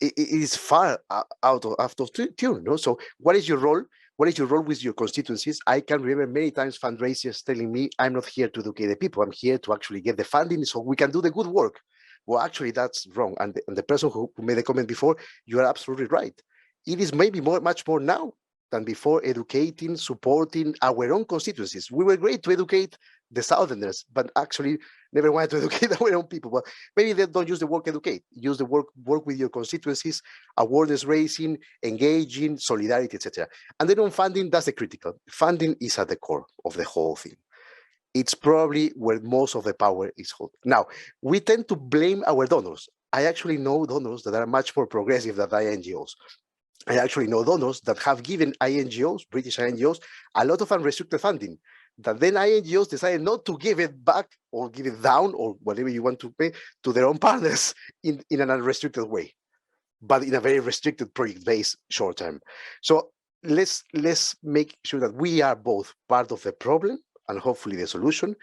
it is far out of tune. So what is your role? What is your role with your constituencies? I can remember many times fundraisers telling me, I'm not here to educate the people. I'm here to actually get the funding so we can do the good work. Well, actually, that's wrong. And the person who made the comment before, you are absolutely right. It is maybe much more now than before educating, supporting our own constituencies. We were great to educate the Southerners, but actually never wanted to educate our own people. Well, maybe they don't use the word educate, use the work with your constituencies, awareness raising, engaging, solidarity, etc. And then on funding, that's the critical. Funding is at the core of the whole thing. It's probably where most of the power is held. Now, we tend to blame our donors. I actually know donors that are much more progressive than INGOs. I actually know donors that have given INGOs, British INGOs, a lot of unrestricted funding, that then INGOs decided not to give it back or give it down or whatever you want to pay to their own partners in an unrestricted way, but in a very restricted project-based short term. So let's make sure that we are both part of the problem and hopefully the solution,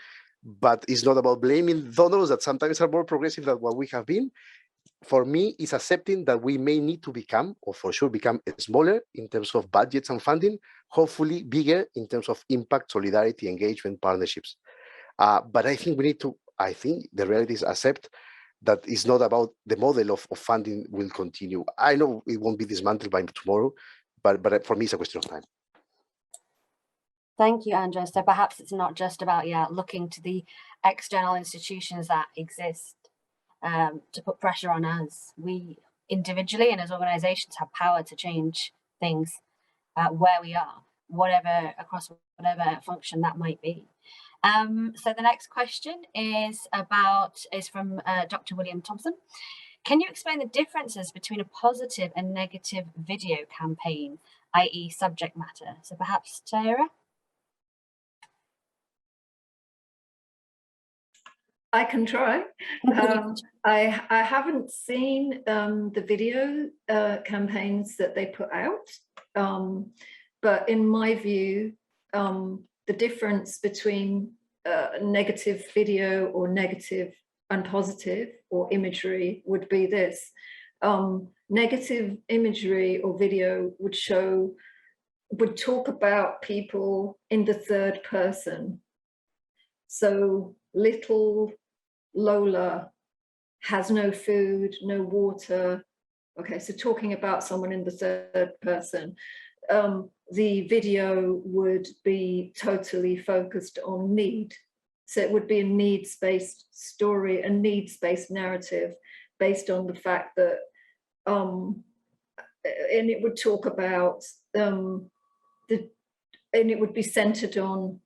but it's not about blaming donors that sometimes are more progressive than what we have been. For me, it's accepting that we may need to become, or for sure become, smaller in terms of budgets and funding, hopefully bigger in terms of impact, solidarity, engagement, partnerships. But I think we need to, the reality is accept that it's not about the model of funding will continue. I know it won't be dismantled by tomorrow, but for me, it's a question of time. Thank you, Andres. So perhaps it's not just about, looking to the external institutions that exist to put pressure on us. We individually and as organisations have power to change things where we are, across whatever function that might be. So the next question is from Dr. William Thompson. Can you explain the differences between a positive and negative video campaign, i.e. subject matter? So perhaps Taahra? I can try. I haven't seen the video campaigns that they put out, but in my view, the difference between negative video or negative and positive or imagery would be this. Negative imagery or video would talk about people in the third person. So little Lola has no food, no water. Okay, so talking about someone in the third person. The video would be totally focused on need. So it would be a needs-based story, a needs-based narrative based on the fact that, and it would talk about, and it would be centered on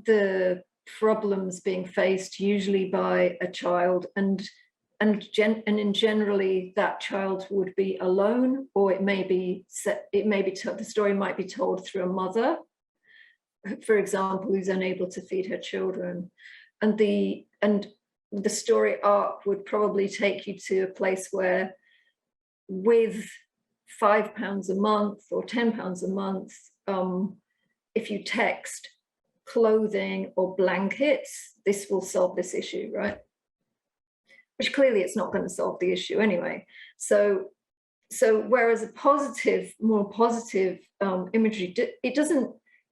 the problems being faced usually by a child, and generally that child would be alone, or the story might be told through a mother, for example, who's unable to feed her children, and the story arc would probably take you to a place where, with £5 a month or £10 a month, if you text clothing or blankets, this will solve this issue, right? Which clearly it's not going to solve the issue anyway. So whereas more positive imagery,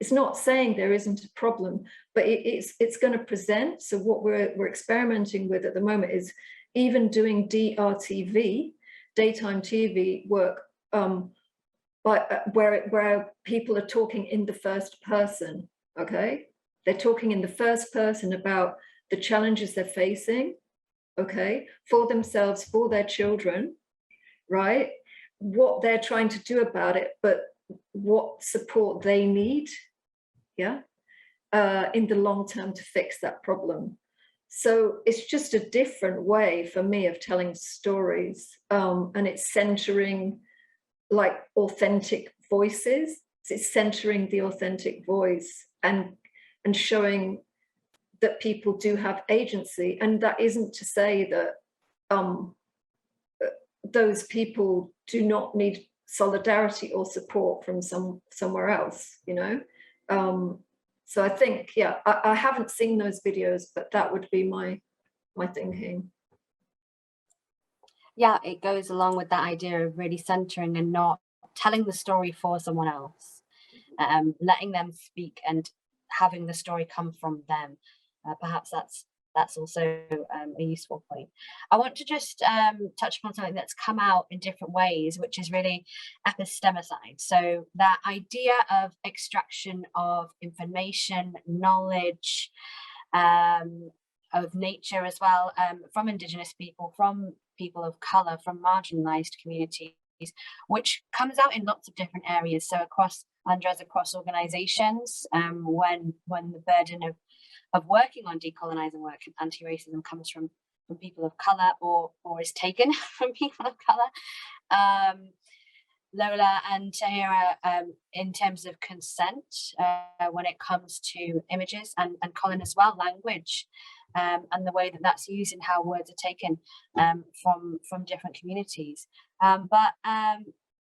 it's not saying there isn't a problem, but it's going to present. So what we're experimenting with at the moment is even doing DRTV, daytime TV work, where people are talking in the first person. Okay, they're talking in the first person about the challenges they're facing, okay, for themselves, for their children, right? What they're trying to do about it, but what support they need, yeah, in the long term to fix that problem. So it's just a different way for me of telling stories, and it's centering like authentic voices. So it's centering the authentic voice and showing that people do have agency. And that isn't to say that those people do not need solidarity or support from somewhere else, you know? So I think, yeah, I haven't seen those videos, but that would be my thinking. Yeah, it goes along with that idea of really centering and not telling the story for someone else, letting them speak and having the story come from them. Perhaps that's also a useful point. I want to just touch upon something that's come out in different ways, which is really epistemicide. So that idea of extraction of information, knowledge, of nature as well, from Indigenous people, from people of colour, from marginalised communities, which comes out in lots of different areas. So across organisations, when the burden of working on decolonising work and anti-racism comes from people of colour or is taken from people of colour. Lola and Taahra, in terms of consent, when it comes to images, and Colin as well, language, and the way that that's used and how words are taken from different communities. But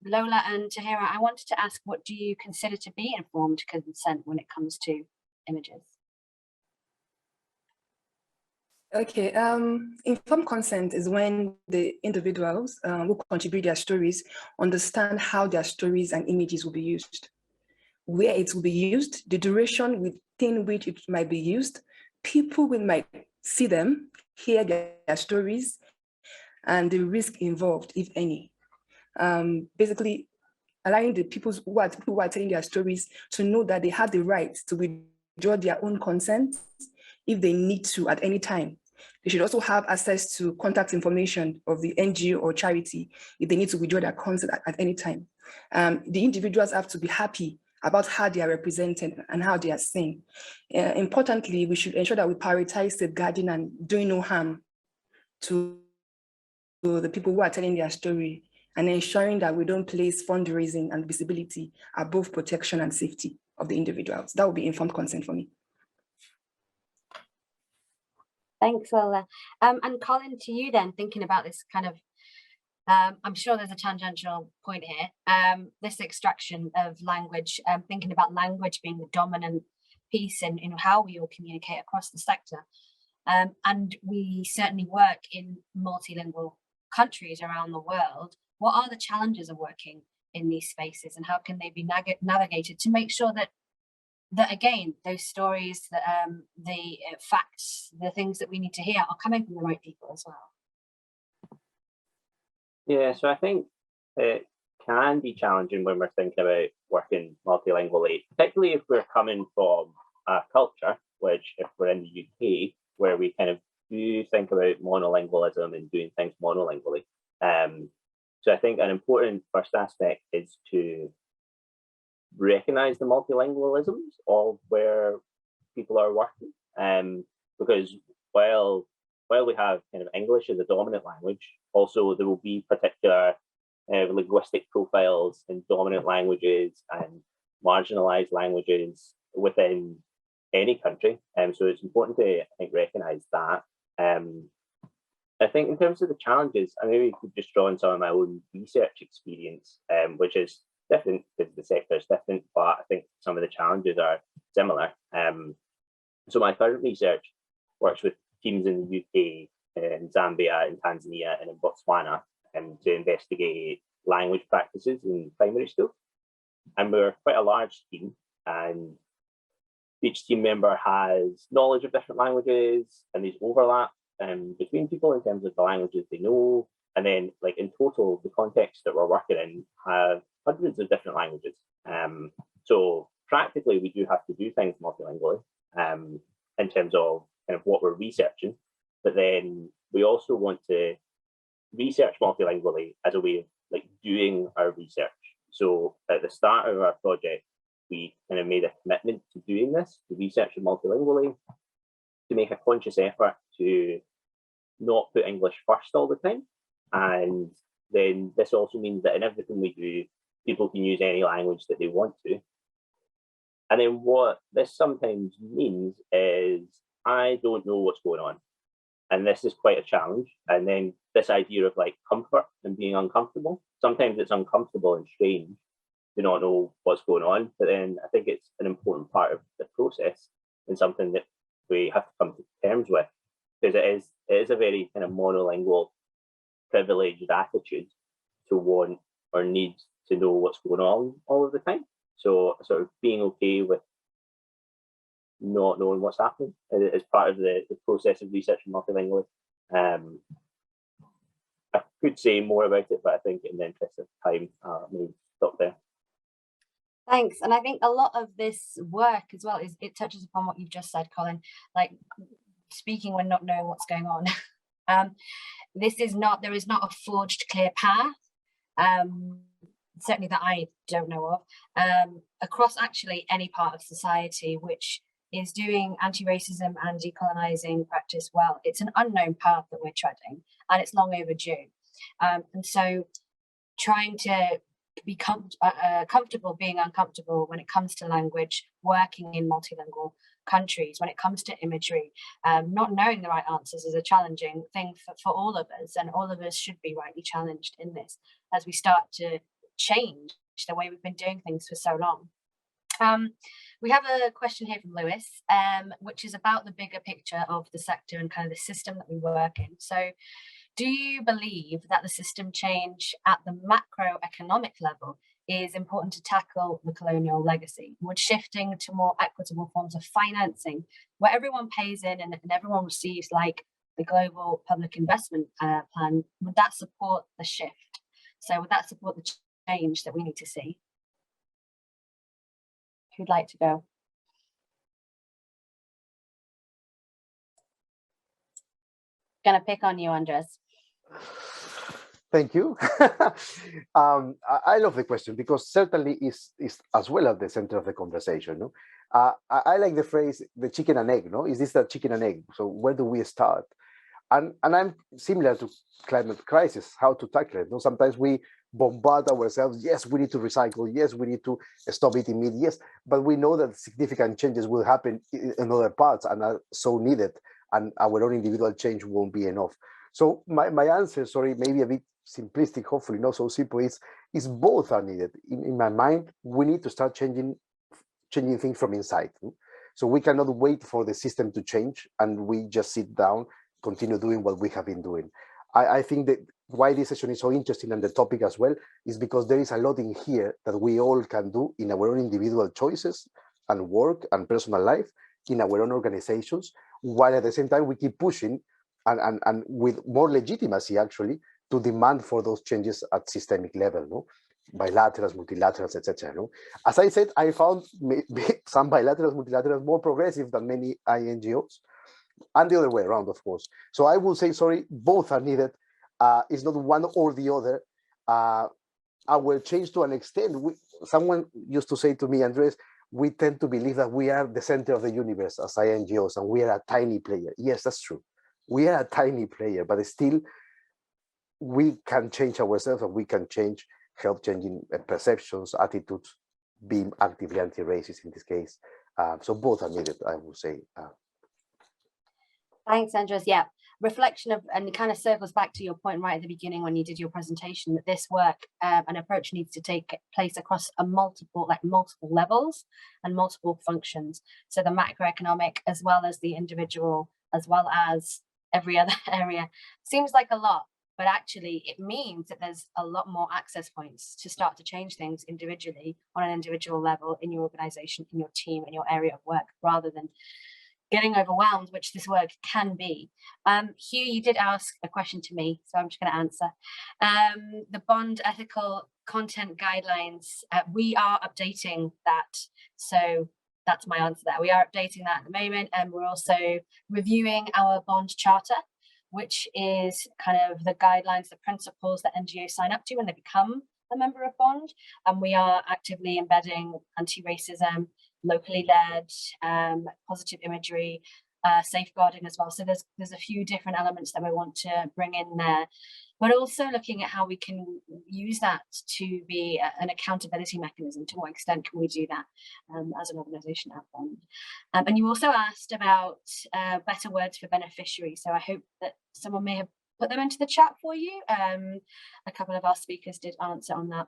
Lola and Taahra, I wanted to ask, what do you consider to be informed consent when it comes to images? Okay, informed consent is when the individuals who contribute their stories understand how their stories and images will be used, where it will be used, the duration within which it might be used, people who might see them, hear their stories, and the risk involved, if any. Basically, allowing the people who are telling their stories to know that they have the right to withdraw their own consent if they need to at any time. They should also have access to contact information of the NGO or charity if they need to withdraw their consent at any time. The individuals have to be happy about how they are represented and how they are seen. Importantly, we should ensure that we prioritize safeguarding and doing no harm to the people who are telling their story, and ensuring that we don't place fundraising and visibility above protection and safety of the individuals. That would be informed consent for me. Thanks, Lola. And Colin, to you then, thinking about this kind of, I'm sure there's a tangential point here, this extraction of language, thinking about language being the dominant piece in how we all communicate across the sector. And we certainly work in multilingual countries around the world. What are the challenges of working in these spaces, and how can they be navigated to make sure that again, those stories, the facts, the things that we need to hear are coming from the right people as well? Yeah, so I think it can be challenging when we're thinking about working multilingually, particularly if we're coming from a culture, which if we're in the UK, where we kind of do think about monolingualism and doing things monolingually. So I think an important first aspect is to recognize the multilingualisms of where people are working, because while we have kind of English as a dominant language, also there will be particular linguistic profiles in dominant languages and marginalized languages within any country, so it's important to, I think, recognize that. I think in terms of the challenges, I maybe could just draw on some of my own research experience, which is different because the sector is different, but I think some of the challenges are similar. So my current research works with teams in the UK, in Zambia, in Tanzania, and in Botswana, to investigate language practices in primary schools. And we're quite a large team, and each team member has knowledge of different languages, and there's overlap between people in terms of the languages they know. And then, like, in total, the context that we're working in have hundreds of different languages. So practically, we do have to do things multilingually in terms of kind of what we're researching. But then we also want to research multilingually as a way of like doing our research. So at the start of our project, we kind of made a commitment to doing this, to research multilingually, to make a conscious effort to not put English first all the time. And then this also means that in everything we do, people can use any language that they want to. And then what this sometimes means is I don't know what's going on. And this is quite a challenge. And then this idea of like comfort and being uncomfortable. Sometimes it's uncomfortable and strange to not know what's going on. But then I think it's an important part of the process and something that we have to come to terms with, because it is a very kind of monolingual, privileged attitude to want or need to know what's going on all of the time. So sort of being okay with not knowing what's happening is part of the process of researching multilingually. I could say more about it, but I think in the interest of time, I'm going to stop there. Thanks. And I think a lot of this work as well is it touches upon what you've just said, Colin, like speaking when not knowing what's going on. There is not a forged clear path, certainly that I don't know of, across actually any part of society which is doing anti-racism and decolonizing practice well. It's an unknown path that we're treading, and it's long overdue. And so trying to be comfortable being uncomfortable when it comes to language, working in multilingual countries, when it comes to imagery, not knowing the right answers is a challenging thing for all of us, and all of us should be rightly challenged in this as we start to change the way we've been doing things for so long. We have a question here from Lewis, which is about the bigger picture of the sector and kind of the system that we work in. So do you believe that the system change at the macroeconomic level is important to tackle the colonial legacy? Would shifting to more equitable forms of financing, where everyone pays in and everyone receives, like the global public investment plan, would that support the shift? So would that support the change that we need to see? Who'd like to go? going to pick on you, Andres. Thank you. I love the question because certainly is as well at the center of the conversation. No? I like the phrase, the chicken and egg. No, is this the chicken and egg? So where do we start? And I'm similar to climate crisis, how to tackle it. No? Sometimes we bombard ourselves. Yes, we need to recycle. Yes, we need to stop eating meat. Yes, but we know that significant changes will happen in other parts and are so needed, and our own individual change won't be enough. So my answer, sorry, maybe a bit simplistic, hopefully not so simple, is both are needed. In my mind, we need to start changing things from inside. So we cannot wait for the system to change and we just sit down, continue doing what we have been doing. I think that why this session is so interesting and the topic as well is because there is a lot in here that we all can do in our own individual choices and work and personal life, in our own organizations, while at the same time we keep pushing and with more legitimacy actually to demand for those changes at systemic level, no? Bilaterals, multilaterals, etc. No? As I said, I found some bilaterals, multilaterals more progressive than many INGOs, and the other way around, of course. So I will say, sorry, both are needed. It's not one or the other. Our change to an extent, someone used to say to me, Andres, we tend to believe that we are the center of the universe as INGOs and we are a tiny player. Yes, that's true. We are a tiny player, but still we can change ourselves and we can help changing perceptions, attitudes, being actively anti-racist in this case. So both are needed, I would say. Thanks, Andres. Yeah, reflection of, and it kind of circles back to your point right at the beginning when you did your presentation, that this work and approach needs to take place across multiple levels and multiple functions. So the macroeconomic, as well as the individual, as well as every other area. Seems like a lot, but actually it means that there's a lot more access points to start to change things individually on an individual level in your organization, in your team, in your area of work, rather than getting overwhelmed, which this work can be. Hugh, you did ask a question to me, so I'm just going to answer. The bond ethical content guidelines, we are updating that. So that's my answer there. We are updating that at the moment, and we're also reviewing our bond charter, which is kind of the guidelines, the principles that NGOs sign up to when they become a member of bond. And we are actively embedding anti-racism, locally led, positive imagery, safeguarding as well. So there's a few different elements that we want to bring in there, but also looking at how we can use that to be an accountability mechanism. To what extent can we do that as an organisation at bond? And you also asked about better words for beneficiary. So I hope that someone may have put them into the chat for you. A couple of our speakers did answer on that.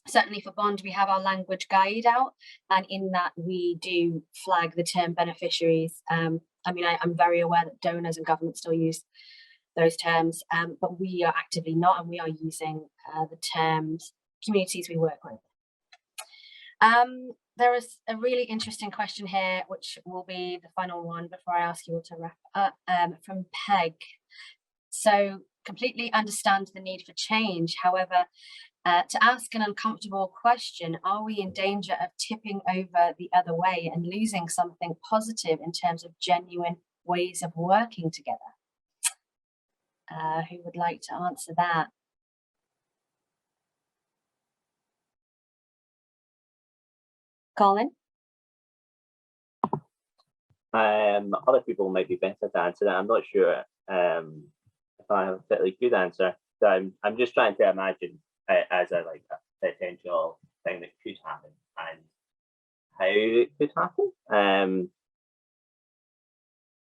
Certainly for bond, we have our language guide out, and in that we do flag the term beneficiaries. I mean, I'm very aware that donors and governments still use those terms, but we are actively not, and we are using the terms communities we work with. There is a really interesting question here, which will be the final one before I ask you all to wrap up, from Peg. So completely understand the need for change. However, to ask an uncomfortable question, are we in danger of tipping over the other way and losing something positive in terms of genuine ways of working together? Who would like to answer that? Colin? Other people might be better to answer that. I'm not sure if I have a particularly good answer. So I'm just trying to imagine as a potential thing that could happen and how it could happen.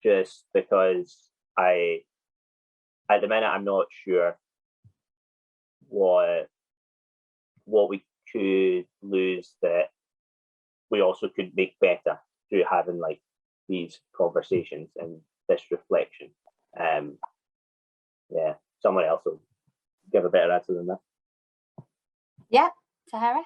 Just because at the minute I'm not sure what we could lose that we also could make better through having these conversations and this reflection. Yeah, someone else will give a better answer than that. Yeah, Taahra?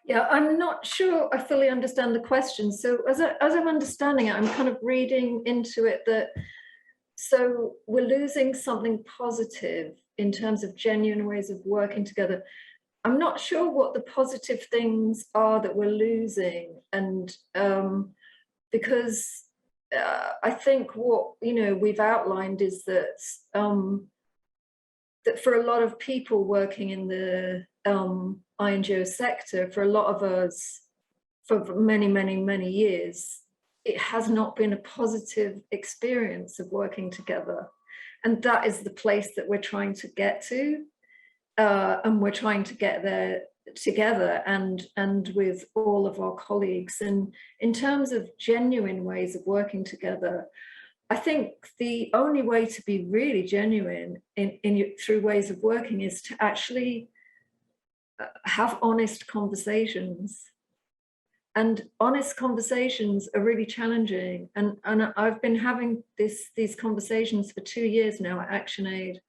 Yeah, I'm not sure I fully understand the question. So as I'm understanding it, I'm kind of reading into it that, so we're losing something positive in terms of genuine ways of working together. I'm not sure what the positive things are that we're losing. And because I think what we've outlined is that that for a lot of people working in the INGO sector, for a lot of us, for many, many, many years, it has not been a positive experience of working together. And that is the place that we're trying to get to. And we're trying to get there together and with all of our colleagues. And in terms of genuine ways of working together, I think the only way to be really genuine through ways of working is to actually have honest conversations. And honest conversations are really challenging. And I've been having these conversations for 2 years now at ActionAid.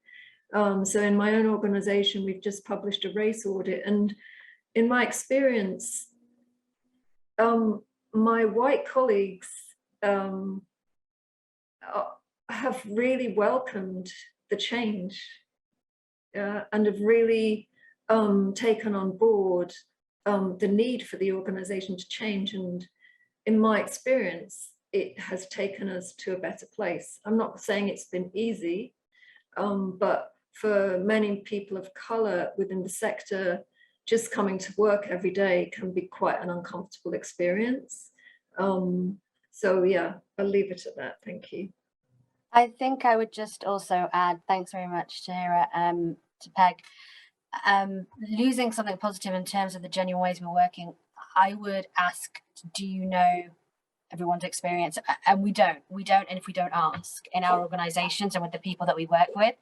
So in my own organization, we've just published a race audit. And in my experience, my white colleagues have really welcomed the change and have really taken on board the need for the organization to change. And in my experience, it has taken us to a better place. I'm not saying it's been easy, but for many people of color within the sector, just coming to work every day can be quite an uncomfortable experience. So yeah, I'll leave it at that. Thank you. I think I would just also add, thanks very much, Taahra, to Peg. Losing something positive in terms of the genuine ways we're working, I would ask, do you know everyone's experience? And we don't, and if we don't ask in our organizations and with the people that we work with,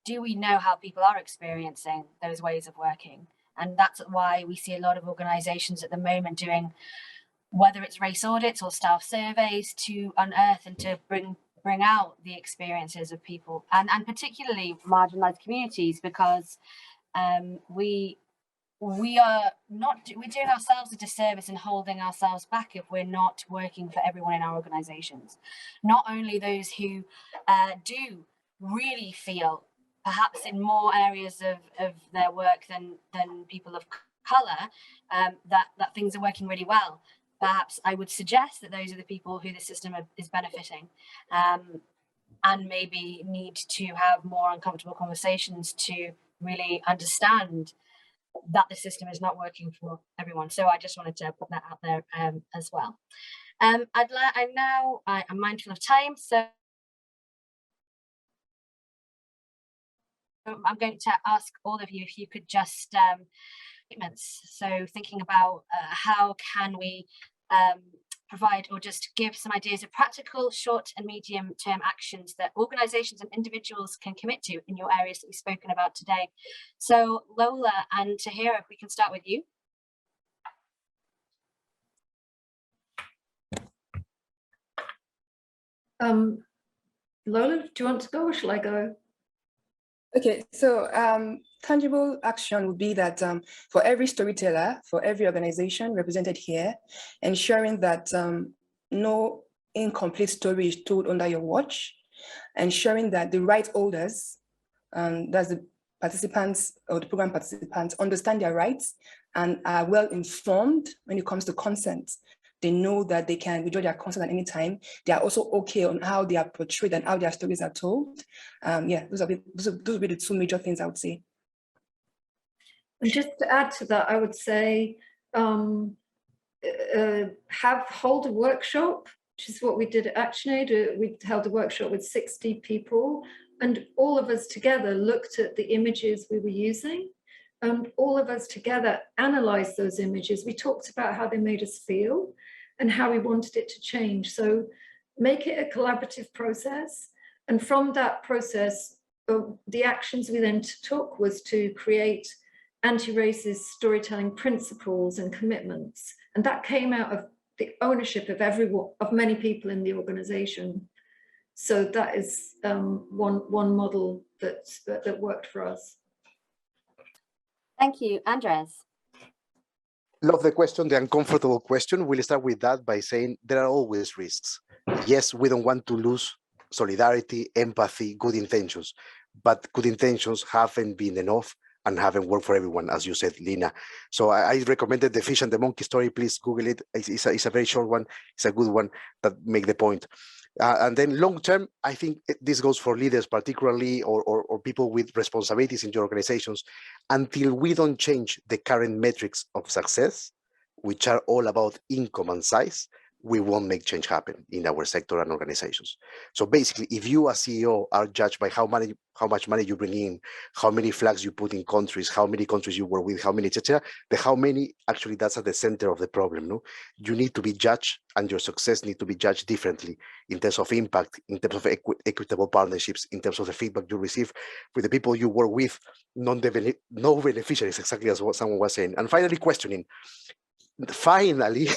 do we know how people are experiencing those ways of working? And that's why we see a lot of organizations at the moment doing, whether it's race audits or staff surveys, to unearth and to bring out the experiences of people and particularly marginalized communities, because we're doing ourselves a disservice and holding ourselves back if we're not working for everyone in our organizations. Not only those who do really feel, perhaps in more areas of their work than people of color, that things are working really well. Perhaps I would suggest that those are the people who the system is benefiting, and maybe need to have more uncomfortable conversations to really understand that the system is not working for everyone. So I just wanted to put that out there as well. I'm mindful of time, so I'm going to ask all of you if you could just statements. So thinking about how can we provide or just give some ideas of practical short and medium term actions that organizations and individuals can commit to in your areas that we've spoken about today. So Lola and Taahra, if we can start with you. Lola, do you want to go or shall I go? Okay, so tangible action would be that for every storyteller, for every organization represented here, ensuring that no incomplete story is told under your watch, ensuring that the right holders, that's the participants or the program participants, understand their rights and are well informed when it comes to consent. They know that they can withdraw their consent at any time. They are also okay on how they are portrayed and how their stories are told. Yeah, those would be the two major things I would say. And just to add to that, I would say hold a workshop, which is what we did at ActionAid. We held a workshop with 60 people, and all of us together looked at the images we were using, and all of us together analyzed those images. We talked about how they made us feel and how we wanted it to change. So make it a collaborative process. And from that process, the actions we then took was to create anti-racist storytelling principles and commitments. And that came out of the ownership of many people in the organization. So that is one model that worked for us. Thank you. Andres. Love the question, the uncomfortable question. We'll start with that by saying there are always risks. Yes, we don't want to lose solidarity, empathy, good intentions, but good intentions haven't been enough and haven't worked for everyone, as you said, Lena. So I recommended the fish and the monkey story. Please Google it. It's a very short one. It's a good one that make the point. And then long term, I think this goes for leaders particularly, or people with responsibilities in your organizations. Until we don't change the current metrics of success, which are all about income and size, we won't make change happen in our sector and organizations. So basically, if you as CEO are judged by how much money you bring in, how many flags you put in countries, how many countries you work with, how many, etc., the how many, actually that's at the center of the problem. No, you need to be judged, and your success need to be judged differently in terms of impact, in terms of equitable partnerships, in terms of the feedback you receive with the people you work with, no beneficiaries, exactly as what someone was saying. And finally, questioning. Finally,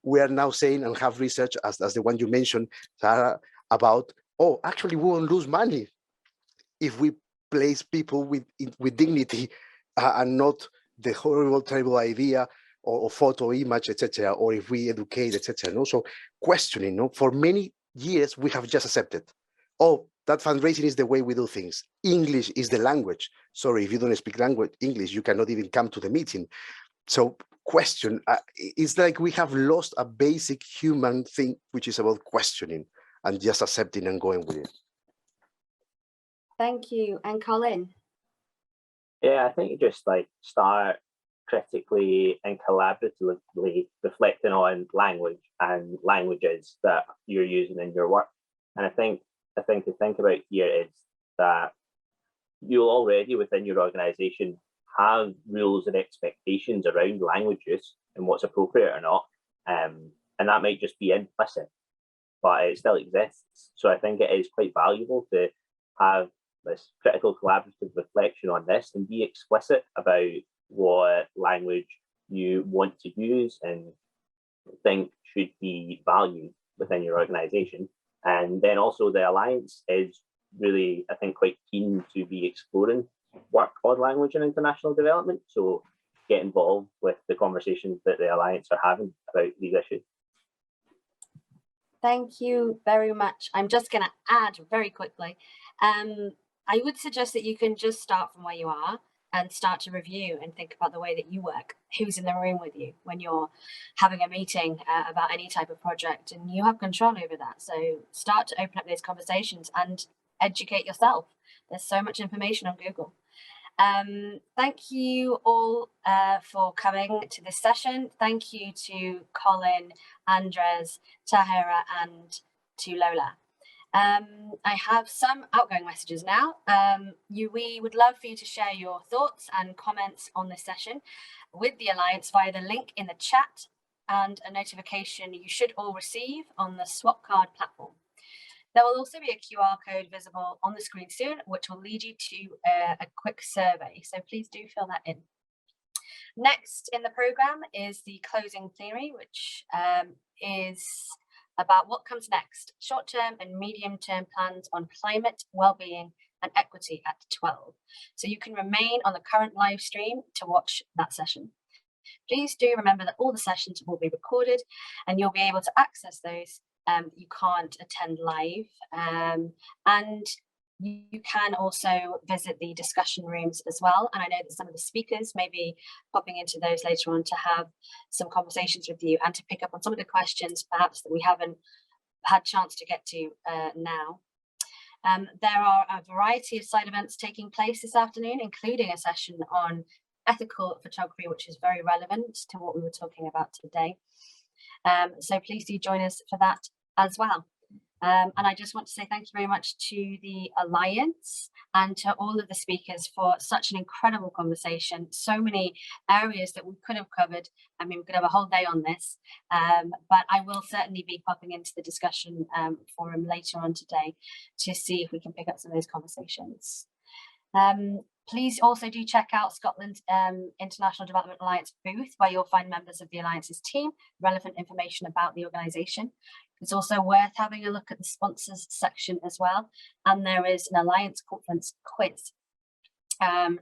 we are now saying and have research as the one you mentioned, Taahra, about, oh, actually we won't lose money if we place people with dignity and not the horrible, terrible idea or photo image, etc., or if we educate, etc. No? So questioning, no? For many years, we have just accepted, oh, that fundraising is the way we do things. English is the language. Sorry, if you don't speak English, you cannot even come to the meeting. So question, it's like we have lost a basic human thing, which is about questioning and just accepting and going with it. Thank you. And Colin? Yeah, I think you just like start critically and collaboratively reflecting on language and languages that you're using in your work. And I think the thing to think about here is that you already within your organization have rules and expectations around language use and what's appropriate or not. And that might just be implicit, but it still exists. So I think it is quite valuable to have this critical collaborative reflection on this and be explicit about what language you want to use and think should be valued within your organization. And then also the Alliance is really, I think, quite keen to be exploring work on language and international development. So get involved with the conversations that the Alliance are having about these issues. Thank you very much. I'm just going to add very quickly. I would suggest that you can just start from where you are and start to review and think about the way that you work, who's in the room with you when you're having a meeting about any type of project, and you have control over that. So start to open up those conversations and educate yourself. There's so much information on Google. Thank you all for coming to this session. Thank you to Colin, Andres, Taahra, and to Lola. I have some outgoing messages now. We would love for you to share your thoughts and comments on this session with the Alliance via the link in the chat and a notification you should all receive on the swap card platform. There will also be a QR code visible on the screen soon, which will lead you to a quick survey. So please do fill that in. Next in the programme is the closing plenary, which is about what comes next, short-term and medium-term plans on climate, well-being and equity at 12. So you can remain on the current live stream to watch that session. Please do remember that all the sessions will be recorded and you'll be able to access those. You can't attend live, and you can also visit the discussion rooms as well. And I know that some of the speakers may be popping into those later on to have some conversations with you and to pick up on some of the questions perhaps that we haven't had chance to get to now. There are a variety of side events taking place this afternoon, including a session on ethical photography, which is very relevant to what we were talking about today. So please do join us for that as well. And I just want to say thank you very much to the Alliance and to all of the speakers for such an incredible conversation. So many areas that we could have covered. I mean, we could have a whole day on this, but I will certainly be popping into the discussion forum later on today to see if we can pick up some of those conversations. Please also do check out Scotland's International Development Alliance booth, where you'll find members of the Alliance's team, relevant information about the organisation. It's also worth having a look at the sponsors section as well. And there is an Alliance conference quiz.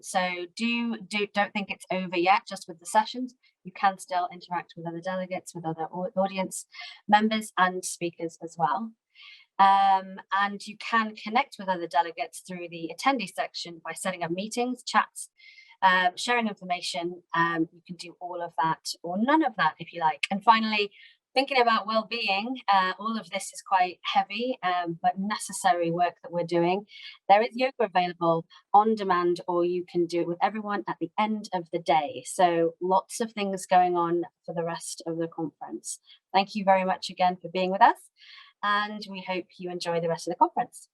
So don't think it's over yet, just with the sessions. You can still interact with other delegates, with other audience members and speakers as well. And you can connect with other delegates through the attendee section by setting up meetings, chats, sharing information. You can do all of that or none of that if you like. And finally, thinking about well-being, all of this is quite heavy, but necessary work that we're doing. There is yoga available on demand, or you can do it with everyone at the end of the day. So lots of things going on for the rest of the conference. Thank you very much again for being with us, and we hope you enjoy the rest of the conference.